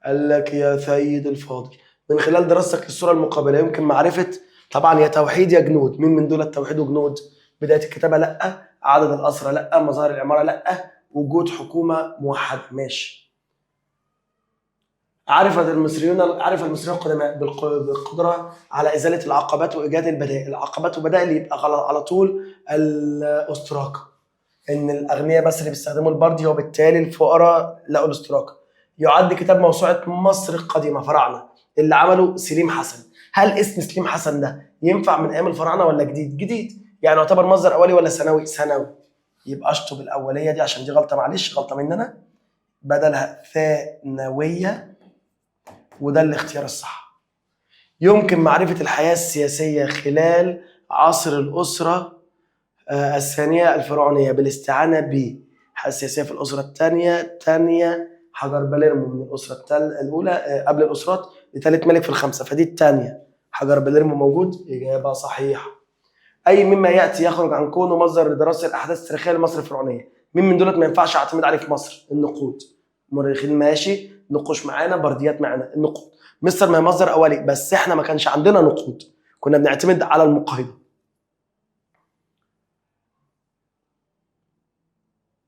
قال لك يا سيد الفاضل، من خلال دراستك للصورة المقابلة يمكن معرفة طبعا يا توحيد يا جنود. مين من دول التوحيد وجنود؟ بداية الكتابة لأ، عدد الأسرى لأ، مظاهر العمارة لأ، وجود حكومة موحدة ماشي. عرف المصريون القدماء بالقدرة على إزالة العقبات وإيجاد البدائل. العقبات وبدائل يبقى على طول الأستراكة، إن الأغنياء بس اللي بيستخدموا البردي وبالتالي الفقراء لقوا الأستراكة. يعد كتاب موسوعة مصر القديمة فراعنة اللي عمله سليم حسن. هل اسم سليم حسن ده ينفع من ايام الفراعنه ولا جديد؟ جديد، يعني يعتبر مصدر اولي ولا ثانوي؟ ثانوي. يبقى اشطب الاوليه دي عشان دي غلطه، معلش غلطه مننا، بدلها ثانويه، وده الاختيار الصح. يمكن معرفه الحياه السياسيه خلال عصر الاسره الثانيه الفرعونيه بالاستعانه بالحياه السياسيه في الاسره الثانيه حجر باليرمو من الاسره الاولى قبل الاسرات لثالث ملك في الخمسه، فدي الثانيه حجر باليرمو موجود. اجابه صحيحه. اي مما ياتي يخرج عن كونه مصدر لدراسه الاحداث التاريخيه لمصر الفرعونيه. مين من دولت ما ينفعش اعتمد عليه في مصر؟ النقود. مؤرخين ماشي، نقوش معانا، برديات معانا، النقود. مصر ما هي مصدر اولي، بس احنا ما كانش عندنا نقود، كنا بنعتمد على المقاهضه.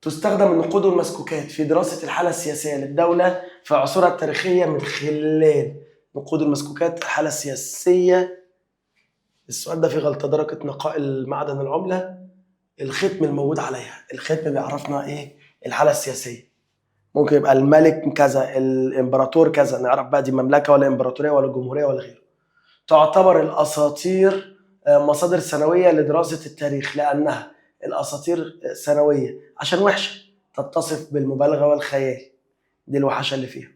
تستخدم النقود والمسكوكات في دراسة الحالة السياسية للدولة في عصورها التاريخية من خلال نقود المسكوكات الحالة السياسية. السؤال ده فيه غلطة. درجة نقاء المعدن العملة، الختم الموجود عليها. الختم بيعرفنا ايه الحالة السياسية. ممكن يبقى الملك كذا، الامبراطور كذا، نعرف بقى دي مملكة ولا امبراطورية ولا جمهورية ولا غيره. تعتبر الأساطير مصادر ثانوية لدراسة التاريخ لأنها الأساطير ثانوية عشان وحشة، تتصف بالمبالغة والخيال، دي الوحشة اللي فيها.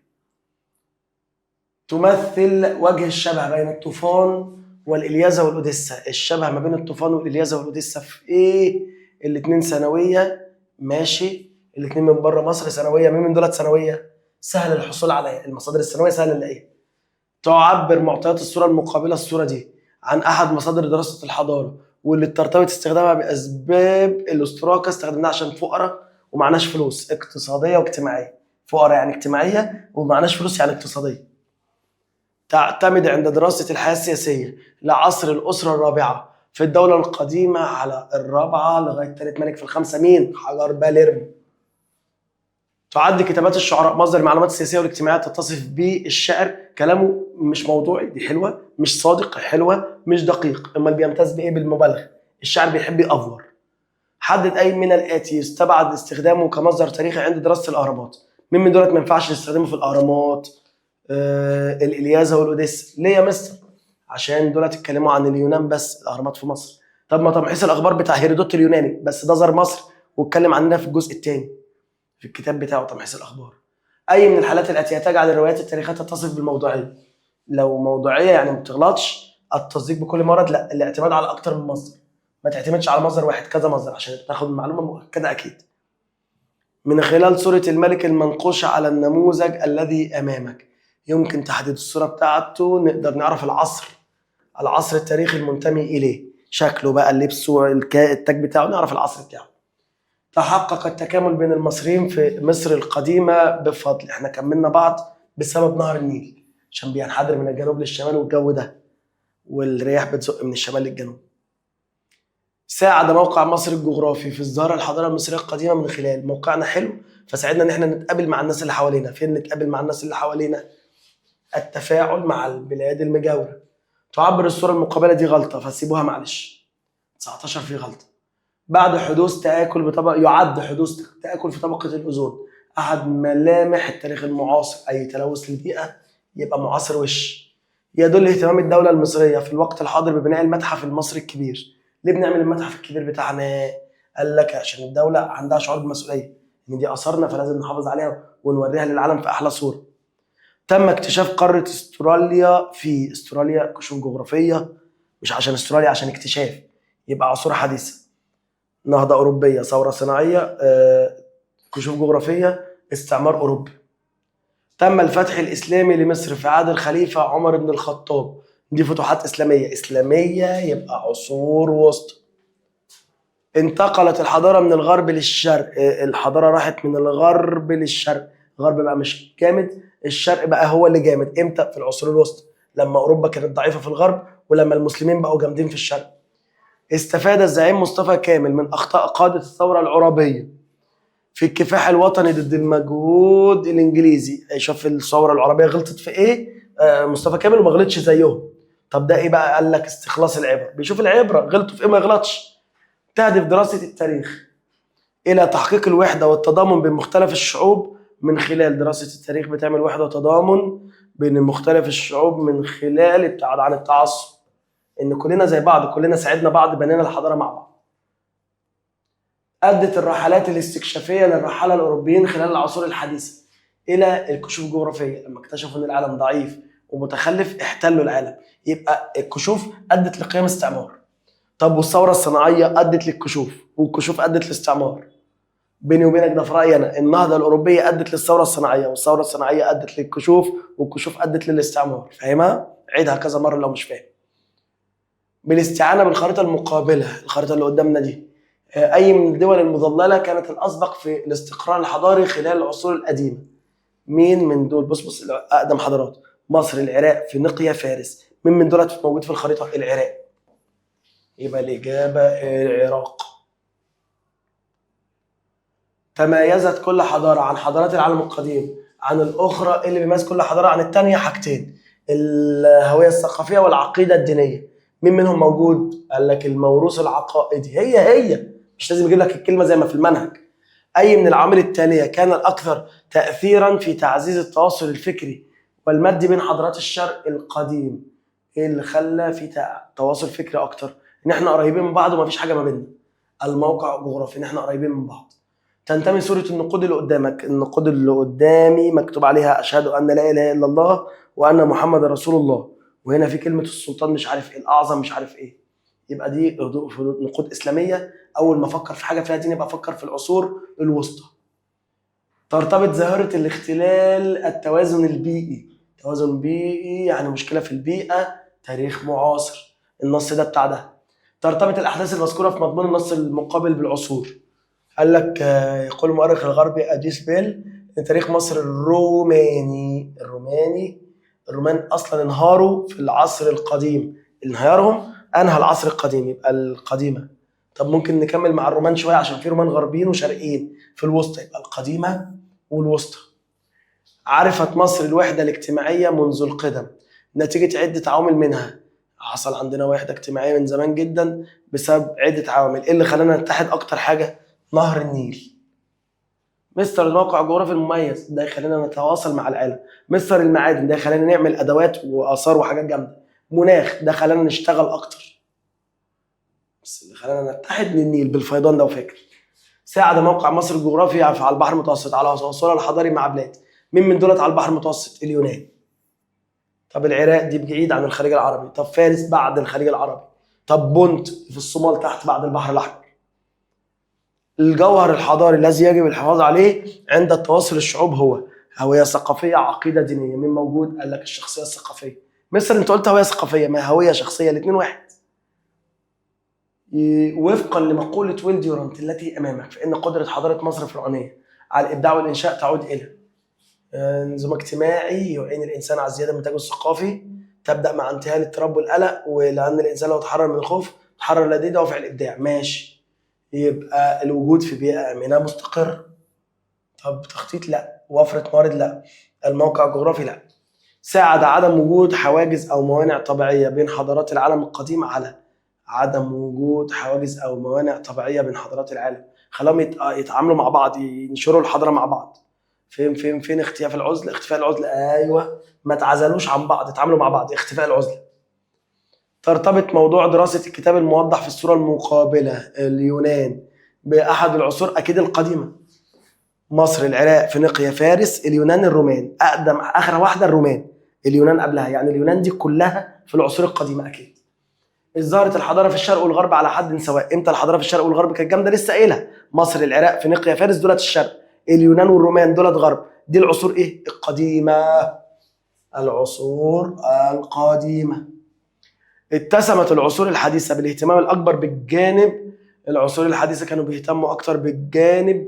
تمثل وجه الشبه بين الطوفان والإلياذة والأوديسا. الشبه ما بين الطوفان والإلياذة والأوديسا في إيه؟ الاتنين ثانوية ماشي، الاتنين من بره مصر ثانوية. مين من دولت ثانوية؟ سهل الحصول عليها، المصادر الثانوية سهل نلاقيها. تعبر معطيات الصورة المقابلة الصورة دي عن أحد مصادر دراسة الحضارة واللي بترتبط استخدامها بأسباب الاشتراك استخدمناها عشان فقراء ومعناش فلوس، اقتصادية واجتماعية. فقراء يعني اجتماعية، ومعناش فلوس يعني اقتصادية. تعتمد عند دراسة الحياة السياسية لعصر الأسرة الرابعة في الدولة القديمة على الرابعة لغاية ثالث ملك في الخمسة. مين؟ حجر باليرمو. تعد كتابات الشعراء مصدر المعلومات السياسيه والاجتماعيه، تتصف بالشعر كلامه مش موضوعي، دي حلوه، مش صادق، حلوه، مش دقيق. امال بيمتاز بايه؟ بالمبالغه. الشعر بيحب يأفور. حدد اي من الاتي يستبعد استخدامه كمصدر تاريخي عند دراسه الاهرامات. مين من دولت ما ينفعش نستخدمه في الاهرامات؟ الإلياذة والأوديسا. ليه يا مستر؟ عشان دولت اتكلموا عن اليونان بس، الاهرامات في مصر. طب ما تمحيص الاخبار بتاع هيرودوت اليوناني، بس ده زار مصر واتكلم عننا في الجزء الثاني في الكتاب بتاعه تمحيص الاخبار. اي من الحالات الاتيه تجعل الروايات التاريخيه تتصف بالموضوعيه؟ لو موضوعيه يعني ما بتغلطش، التصديق بكل مرض، لا، الاعتماد على اكتر من مصدر، ما تعتمدش على مصدر واحد، كذا مصدر عشان تاخد المعلومه مؤكده اكيد. من خلال صوره الملك المنقوشه على النموذج الذي امامك يمكن تحديد الصوره بتاعته، نقدر نعرف العصر التاريخي المنتمي اليه، شكله بقى، اللبس، التاج بتاعه، نعرف العصر بتاعه. تحقق التكامل بين المصريين في مصر القديمة بفضل، احنا كملنا بعض بسبب نهر النيل عشان بينحدر من الجنوب للشمال والجو ده، والرياح بتزق من الشمال للجنوب. ساعد موقع مصر الجغرافي في ازدهار الحضارة المصرية القديمة من خلال موقعنا حلو، فساعدنا ان احنا نتقابل مع الناس اللي حوالينا. فين نتقابل مع الناس اللي حوالينا؟ التفاعل مع البلاد المجاورة. تعبر الصورة المقابلة دي غلطة فسيبوها معلش، 19 في غلطة. بعد حدوث تآكل بطبق، يعد حدوث تآكل في طبقة الأوزون أحد ملامح التاريخ المعاصر. أي تلوث للبيئة يبقى معاصر وش. يدل اهتمام الدولة المصرية في الوقت الحاضر ببناء المتحف المصري الكبير. ليه بنعمل المتحف الكبير بتاعنا؟ قال لك عشان الدولة عندها شعور بالمسؤولية إن دي آثارنا، فلازم نحافظ عليها ونوريها للعالم في أحلى صورة. تم اكتشاف قارة استراليا في استراليا، كشوف جغرافية، مش عشان استراليا، عشان اكتشاف، يبقى عصور حديثة. نهضة أوروبية، ثورة صناعية، كشوف جغرافية، استعمار أوروبي. تم الفتح الإسلامي لمصر في عهد الخليفة عمر بن الخطاب. دي فتوحات إسلامية، إسلامية يبقى عصور وسطى. انتقلت الحضارة من الغرب للشرق، الحضارة راحت من الغرب للشرق. الغرب بقى مش جامد، الشرق بقى هو اللي جامد. امتى؟ في العصور الوسطى، لما أوروبا كانت ضعيفة في الغرب ولما المسلمين بقوا جامدين في الشرق. استفاد الزعيم مصطفى كامل من أخطاء قادة الثورة العربية في الكفاح الوطني ضد المجهود الإنجليزي. شوف الثورة العربية غلطت في إيه؟ مصطفى كامل وما غلطش زيهم. طب ده إيه بقى؟ قال لك استخلاص العبر، بيشوف العبرة غلطوا في إيه ما يغلطش. تهدف دراسة التاريخ إلى تحقيق الوحدة والتضامن بين مختلف الشعوب من خلال دراسة التاريخ. بتعمل وحدة وتضامن بين مختلف الشعوب من خلال الابتعاد عن التعصب، إن كلنا زي بعض، كلنا ساعدنا بعض، بنينا الحضارة مع بعض. أدت الرحلات الاستكشافية للرحالة الأوروبيين خلال العصور الحديثة إلى الكشوف الجغرافية. لما اكتشفوا إن العالم ضعيف ومتخلف احتلوا العالم، يبقى الكشوف أدت لقيام استعمار. طب والثورة الصناعية أدت للكشوف، والكشوف أدت للاستعمار. بيني وبينك ده في رأيي أنا، النهضة الأوروبية أدت للثورة الصناعية، والثورة الصناعية أدت للكشوف، والكشوف أدت للاستعمار. فاهمها؟ عيدها كذا مرة لو مش فاهم. بالاستعانة بالخريطة المقابلة، الخريطة اللي قدامنا دي، أي من الدول المظللة كانت الأسبق في الاستقرار الحضاري خلال العصور القديمة؟ مين من دول؟ بص أقدم حضارات: مصر، العراق، فينيقيا، فارس. مين من دول موجود في الخريطة؟ العراق. يبقى الإجابة العراق. تميزت كل حضارة عن حضارات العالم القديم عن الأخرى. اللي بيميز كل حضارة عن التانية حاجتين: الهوية الثقافية والعقيدة الدينية. مين منهم موجود؟ قال لك الموروث العقائدي. هي مش لازم يجيب لك الكلمة زي ما في المنهج. أي من العوامل التالية كان الأكثر تأثيرا في تعزيز التواصل الفكري والمادي بين حضارات الشرق القديم؟ إيه اللي خلى في تواصل فكري أكتر؟ إن إحنا قريبين من بعض ومفيش حاجة ما بيننا. الموقع الجغرافي، إن إحنا قريبين من بعض. تنتمي سورة النقود اللي قدامك، النقود اللي قدامي مكتوب عليها أشهد أن لا إله إلا الله وأن محمد رسول الله، وهنا في كلمة السلطان مش عارف إيه، الأعظم مش عارف إيه. يبقى دي نقود إسلامية. أول ما أفكر في حاجة فيها دين يبقى أفكر في العصور الوسطى. ترتبط ظاهرة الاختلال التوازن البيئي. توازن بيئي يعني مشكلة في البيئة، تاريخ معاصر. النص ده بتاع ده. ترتبط الأحداث المذكورة في مضمون النص المقابل بالعصور. قال لك يقول المؤرخ الغربي أديس بيل إن تاريخ مصر الروماني. الرومان أصلا انهاروا في العصر القديم، انهيارهم أنهى العصر القديم، يبقى القديمة. طب ممكن نكمل مع الرومان شوية عشان في رومان غربيين وشرقيين. في الوسطى يبقى القديمة والوسطى. عرفت مصر الوحدة الاجتماعية منذ القدم نتيجة عدة عوامل، منها حصل عندنا وحدة اجتماعية من زمان جدا بسبب عدة عوامل. إيه اللي خلانا نتحد؟ أكتر حاجة نهر النيل. مستر الموقع الجغرافي المميز ده يخلينا نتواصل مع العالم. مستر المعادن ده يخلينا نعمل أدوات وآثار وحاجات جامدة. مناخ ده خلانا نشتغل أكتر. بس اللي خلانا نتحد للنيل بالفيضان ده وفاكر. ساعد موقع مصر الجغرافي على البحر المتوسط على تواصلها الحضاري مع بلاد. مين من دولت على البحر المتوسط؟ اليونان. طب العراق دي بعيد عن الخليج العربي. طب فارس بعد الخليج العربي. طب بونت في الصومال تحت بعد البحر الأحمر. الجوهر الحضاري الذي يجب الحفاظ عليه عند التواصل الشعوب هو هوية ثقافية، عقيدة دينية. مين موجود؟ قال لك الشخصية الثقافية. مصر انت قلت هوية ثقافية، ما هوية شخصية، الاثنين واحد. وفقا لمقولة ويل ديورانت التي أمامك، فإن قدرة حضارة مصر الفرعونية على الإبداع والإنشاء تعود إلى نظام اجتماعي يعين الإنسان على زيادة منتجه الثقافي، تبدأ مع انتهاء الاضطراب والقلق، ولأن الإنسان لو تحرر من الخوف تحرر لديه دوافع الإبداع. ماشي. يبقى الوجود في بيئة آمنة مستقر. طب تخطيط؟ لا. وفرة موارد؟ لا. الموقع الجغرافي؟ لا. ساعد عدم وجود حواجز أو موانع طبيعية بين حضارات العالم القديم على عدم وجود حواجز او موانع طبيعيه بين حضارات العالم، خلاهم يتعاملوا مع بعض، ينشروا الحضاره مع بعض. فين اختفاء العزله؟ اختفاء العزله، ايوه، ما تعزلوش عن بعض، اتعاملوا مع بعض، اختفاء العزله. ترتبط موضوع دراسه الكتاب الموضح في الصوره المقابله اليونان باحد العصور اكيد القديمه. مصر، العراق، فينيقيا، فارس، اليونان، الرومان. اقدم اخر واحده الرومان، اليونان قبلها، يعني اليونان دي كلها في العصور القديمه اكيد. ظهرت الحضاره في الشرق والغرب على حد سواء. امتى الحضاره في الشرق والغرب كانت جامده؟ لسه قايلها، مصر، العراق، فينيقيا، فارس دولت الشرق، اليونان والرومان دولت غرب. دي العصور ايه؟ القديمه، العصور القديمه. اتسمت العصور الحديثه بالاهتمام الاكبر بالجانب، العصور الحديثه كانوا بيهتموا اكتر بالجانب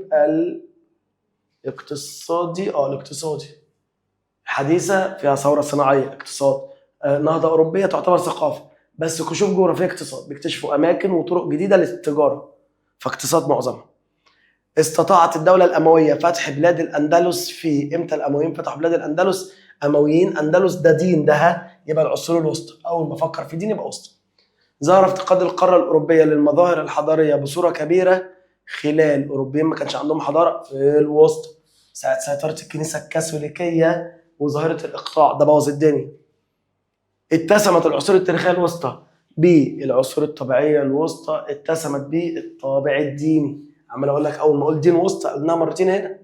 الاقتصادي. الاقتصادي. حديثه فيها ثوره صناعيه، اقتصاد. نهضه اوروبيه تعتبر ثقافه، بس كشوف جغرافيه اقتصاد، بيكتشفوا اماكن وطرق جديده للتجاره، فاقتصاد معظمها. استطاعت الدوله الامويه فتح بلاد الاندلس في امتى؟ الامويين فتحوا بلاد الاندلس، امويين، اندلس ده دين، ده يبقى العصور الوسطى. اول ما افكر في دين يبقى وسطى. ظهر افتقاد القاره الاوروبيه للمظاهر الحضاريه بصوره كبيره خلال، الاوروبيين ما كانش عندهم حضاره في الوسطى، ساعه سيطره الكنيسه الكاثوليكيه وظاهره الاقطاع، ده بوظ الدنيا. اتسمت العصور التاريخيه الوسطى بالعصور الطبيعيه الوسطى، اتسمت بالطابع الديني. عمال اقول لك اول ما اقول دين وسطى قلناها مرتين هنا.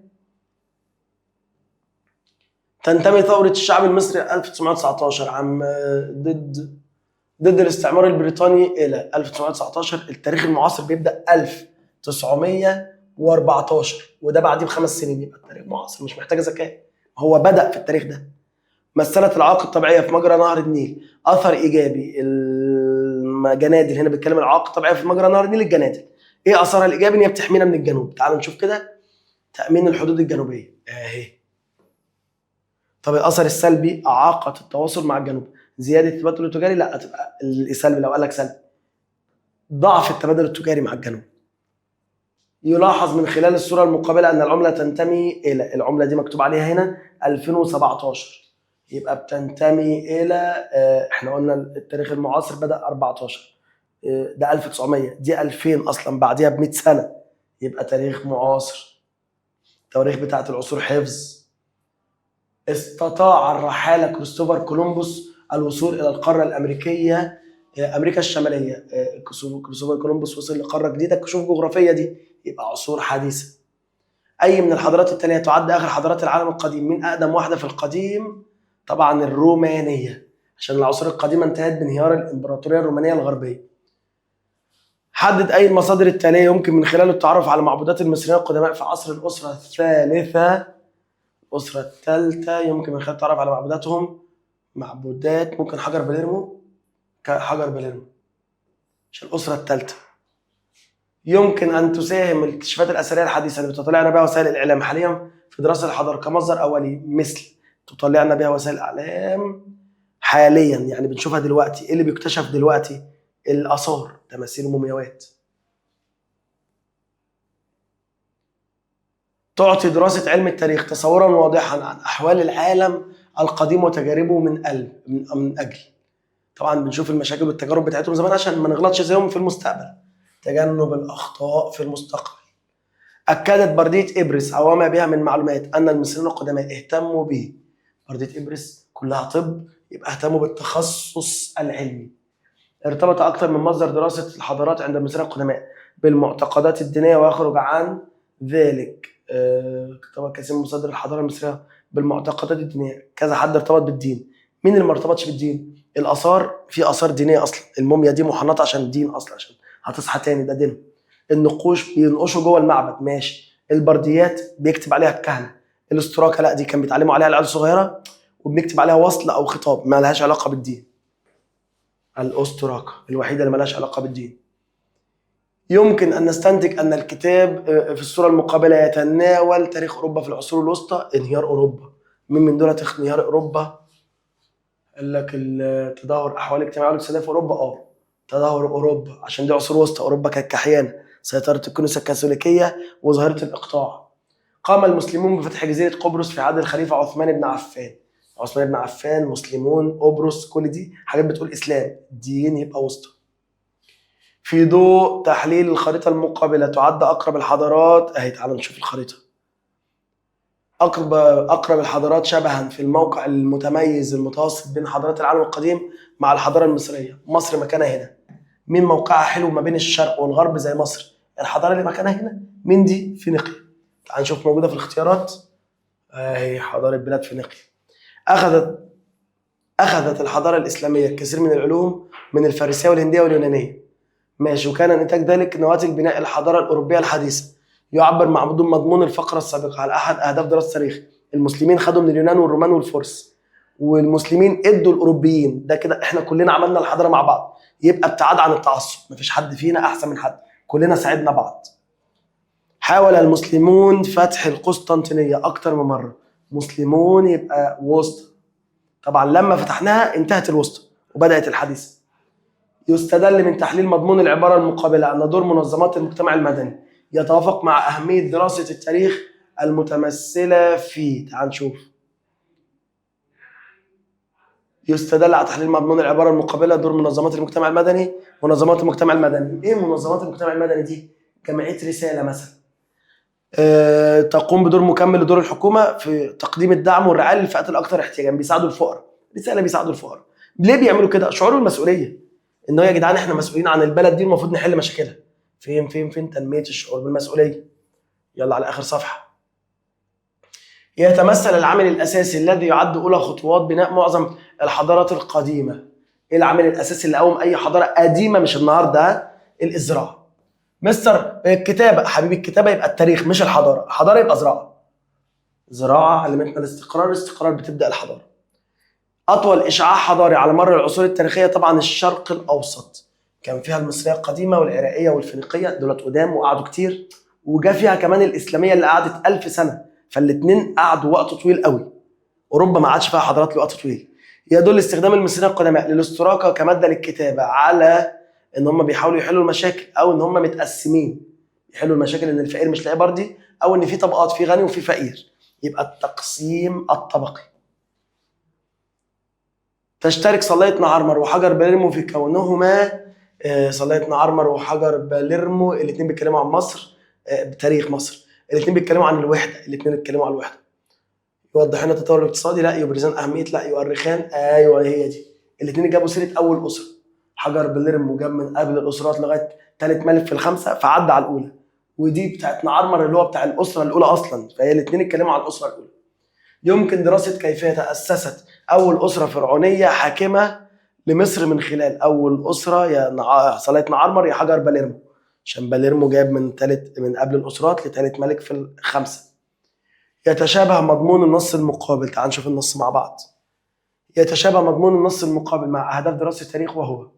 تنتمي ثوره الشعب المصري 1919 عم ضد الاستعمار البريطاني الى 1919. التاريخ المعاصر بيبدا 1914 وده بعديه ب5 سنين، يبقى التاريخ معاصر مش محتاج ذكاء، هو بدا في التاريخ ده. مثلت العواقب الطبيعيه في مجرى نهر النيل اثر ايجابي. الجنادل هنا بيتكلم العواقب الطبيعيه في مجرى نهر النيل، الجنادل. ايه اثرها الايجابي؟ ان هي بتحمينا من الجنوب. تعالوا نشوف كده. تامين الحدود الجنوبيه اهي. طب الاثر السلبي؟ اعاقت التواصل مع الجنوب. زياده التبادل التجاري؟ لا، تبقى السلبي لو قال لك سلبي. ضعف التبادل التجاري مع الجنوب. يلاحظ من خلال الصوره المقابله ان العمله تنتمي الى، العمله دي مكتوب عليها هنا 2017، يبقى بتنتمي الى، احنا قلنا التاريخ المعاصر بدا 14، ده 1900، دي 2000 اصلا بعديها ب100 سنه، يبقى تاريخ معاصر. التواريخ بتاعت العصور حفظ. استطاع الرحالة كريستوفر كولومبوس الوصول إلى القارة الأمريكية، أمريكا الشمالية. كريستوفر كولومبوس وصل لقارة جديدة، كشوف جغرافية دي، يبقى عصور حديثة. أي من الحضارات التالية تعد آخر حضارات العالم القديم؟ مين أقدم واحدة في القديم؟ طبعا الرومانية، عشان العصور القديمة انتهت بانهيار الإمبراطورية الرومانية الغربية. حدد أي المصادر التالية يمكن من خلال التعرف على معبودات المصريين القدماء في عصر الأسرة الثالثة. الأسرة الثالثة يمكن من خلال التعرف على معبوداتهم. معبودات ممكن حجر باليرمو، حجر باليرمو عشان الأسرة الثالثة. يمكن أن تساهم الاكتشافات الأثرية الحديثة اللي بتطلعنا بها وسائل الإعلام حاليا في دراسة الحضارة كمصدر أولي، مثل تطلعنا بها وسائل الإعلام حاليا، يعني بنشوفها دلوقتي. إيه اللي بيكتشف دلوقتي؟ الآثار، تماثيل ومومياوات. تعطي دراسة علم التاريخ تصورا واضحا عن أحوال العالم القديم وتجاربه من أجل. طبعا بنشوف المشاكل والتجارب بتاعتهم زمان عشان ما نغلطش زيهم في المستقبل، تجنب الأخطاء في المستقبل. أكدت بردية إبرس أو ما بها من معلومات أن المصريين القدماء اهتموا به. بردية إبرس كلها طب، يبقى اهتموا بالتخصص العلمي. ارتبط أكثر من مصدر دراسة الحضارات عند المصريين القدماء بالمعتقدات الدينية ويخرج عن ذلك. طبعا كثير من مصادر الحضاره المصريه بالمعتقدات الدينيه، كذا حد ارتبط بالدين. مين اللي ما ارتبطش بالدين؟ الاثار، في اثار دينيه اصلا، الموميا دي محنطه عشان الدين اصلا، عشان هتصحى تاني، ده دين. النقوش بينقشوا جوه المعبد، ماشي. البرديات بيكتب عليها الكهنه. الاستراكه لا، دي كان بيتعلموا عليها العيال الصغيره وبنكتب عليها وصل او خطاب، ما لهاش علاقه بالدين. الاستراكه الوحيده اللي ما لهاش علاقه بالدين. يمكن أن نستنتج أن الكتاب في الصورة المقابلة يتناول تاريخ أوروبا في العصور الوسطى. انهيار أوروبا، من دولة انهيار أوروبا؟ قال لك التدهور أحوال الاجتماعية والاقتصادية في أوروبا. تدهور أوروبا عشان دي عصور وسطى، أوروبا كانت كحيانة، سيطرة الكنيسة الكاثوليكية وظاهرة الإقطاع. قام المسلمون بفتح جزيرة قبرص في عهد الخليفة عثمان بن عفان. عثمان بن عفان، مسلمون، قبرص، كل دي حاجات بتقول إسلام، دين، يبقى وسطى. في ضوء تحليل الخريطة المقابلة تعد أقرب الحضارات، أهي تعالى نشوف الخريطة. أقرب الحضارات شبها في الموقع المتميز المتوسط بين حضارات العالم القديم مع الحضارة المصرية. مصر مكانها هنا. مين موقعها حلو ما بين الشرق والغرب زي مصر؟ الحضارة اللي مكانها هنا. مين دي؟ فينيقيا. تعال نشوف موجودة في الاختيارات. أهي حضارة بلاد فينيقيا. أخذت الحضارة الإسلامية الكثير من العلوم من الفارسية والهندية واليونانية. ماشي. وكان نتاج ذلك نواتج بناء الحضارة الأوروبية الحديثة. يعبر مع مضمون الفقرة السابقة على أحد أهداف دراسة التاريخ. المسلمين خدوا من اليونان والرومان والفرس، والمسلمين ادوا الأوروبيين. ده كده احنا كلنا عملنا الحضارة مع بعض، يبقى ابتعاد عن التعصب، مفيش حد فينا أحسن من حد، كلنا ساعدنا بعض. حاول المسلمون فتح القسطنطينية أكتر من مرة. مسلمون يبقى وسطى. طبعا لما فتحناها انتهت الوسطى وبدأت الحديثة. يستدل من تحليل مضمون العبارة المقابلة أن دور منظمات المجتمع المدني يتوافق مع أهمية دراسة التاريخ المتمثلة فيه. تعال نشوف. يستدل على تحليل مضمون العبارة المقابلة دور منظمات المجتمع المدني. منظمات المجتمع المدني، إيه منظمات المجتمع المدني دي؟ جمعية رسالة مثلا، تقوم بدور مكمل لدور الحكومة في تقديم الدعم والرعاية للفئات الأكثر احتياجا، بيساعدوا الفقراء. رسالة بيساعدوا الفقراء. ليه بيعملوا كده؟ شعور المسؤولية، إنه يا جدعان إحنا مسؤولين عن البلد دي المفروض نحل مشاكلها. فين تنمية الشعور بالمسؤولية. يلا على آخر صفحة. يتمثل العامل الأساسي الذي يعد أولى خطوات بناء معظم الحضارات القديمة. إيه العامل الأساسي اللي قوم أي حضارة قديمة مش النهاردة؟ الإزراع. مستر الكتابة، حبيبي الكتابة يبقى التاريخ مش الحضارة. الحضارة يبقى زراعة. زراعة علمتنا الاستقرار، الاستقرار بتبدأ الحضارة. أطول إشعاع حضاري على مر العصور التاريخية طبعا الشرق الأوسط. كان فيها المصرية القديمة والعراقية والفينيقية، دولت قدام وقعدوا كتير، وجا فيها كمان الإسلامية اللي قعدت 1000 سنة، فالاتنين قعدوا وقت طويل قوي. أوروبا ما عادش فيها حضارات لوقت طويل. يدل استخدام المصريين القدماء للاستراقة كمادة للكتابة على إن هم بيحاولوا يحلوا المشاكل، أو إن هم متقسمين يحلوا المشاكل، إن الفقير مش لاقي بردي، أو إن في طبقات، في غني وفي فقير، يبقى التقسيم الطبقي. تشترك صلاية نعرمر وحجر باليرمو في كونهما، صلاية نعرمر وحجر باليرمو الاثنين بيتكلموا عن مصر، بتاريخ مصر. الاثنين بيتكلموا عن الوحدة، الاثنين بيتكلموا عن الوحدة. يوضحون التطور الاقتصادي، لا. يبرزان أهمية، لا. يؤرخان، أيوه هي دي. الاثنين جابوا سيرة أول أسرة. حجر باليرمو جاب من قبل الأسرات لغاية ثالث ملك في الخمسة فعدى على الأولى، ودي بتاعت نعرمر اللي هو بتاع الأسرة الأولى أصلا، فهي الاثنين اتكلموا عن الأسرة الأولى. يمكن دراسة كيفية تأسست أول أسرة فرعونية حاكمة لمصر من خلال أول أسرة يا صلاة نعرمر يا حجر باليرمو، عشان باليرمو جاب من قبل الأسرات لثالث ملك في الخمسة. يتشابه مضمون النص المقابل. تعال نشوف النص مع بعض. يتشابه مضمون النص المقابل مع أهداف دراسة التاريخ، وهو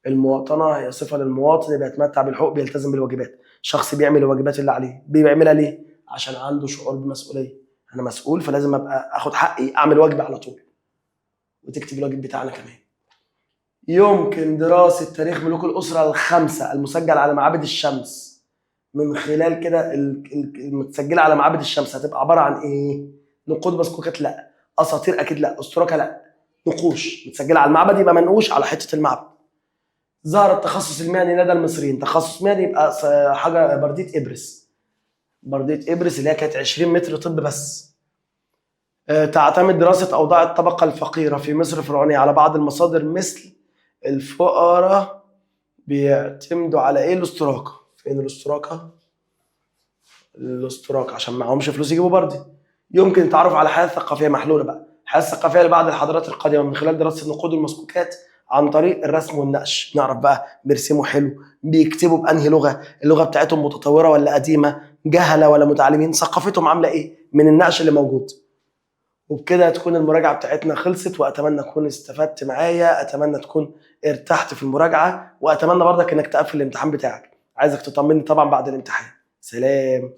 المواطنة هي صفة للمواطن بيتمتع بالحقوق، بيلتزم بالواجبات. شخص بيعمل الواجبات اللي عليه، بيعملها ليه؟ عشان عنده شعور بالمسؤولية. أنا مسؤول فلازم أبقى أخد حقي، أعمل واجبي على طول. وتكتب الواجب بتاعنا كمان. يمكن دراسة تاريخ ملوك الأسرة الخمسة المسجل على معابد الشمس من خلال كده المتسجلة على معابد الشمس هتبقى عبارة عن إيه؟ نقود مسكوكات؟ لا. أساطير أكيد لا. أستراكة لا. نقوش متسجلة على المعبد يبقى منقوش على حتة المعبد. ظهر التخصص المهني لدى المصريين. تخصص مهني يبقى حاجة بردية إبرس. بردية إبرس اللي هي كانت 20 متر طب بس. تعتمد دراسة أوضاع الطبقة الفقيرة في مصر الفرعونية على بعض المصادر، مثل الفقراء بيعتمدوا على إيه؟ الاستراكة. فين الاستراكة؟ الاستراكة عشان معهمش فلوس يجيبوا بردي. يمكن التعرف على الحياة الثقافية محلولة بقى. الحياة الثقافية لبعض الحضارات القديمة من خلال دراسة النقود والمسكوكات عن طريق الرسم والنقش. نعرف بقى بيرسموا حلو، بيكتبوا بأنهي لغة، اللغة بتاعتهم متطورة ولا قديمة، جهلة ولا متعلمين، ثقافتهم عاملة إيه من النقش اللي موجود. وبكده تكون المراجعة بتاعتنا خلصت، وأتمنى أكون استفدت معايا، أتمنى تكون ارتحت في المراجعة، وأتمنى برضك إنك تقفل الامتحان بتاعك. عايزك تطمني طبعا بعد الامتحان. سلام.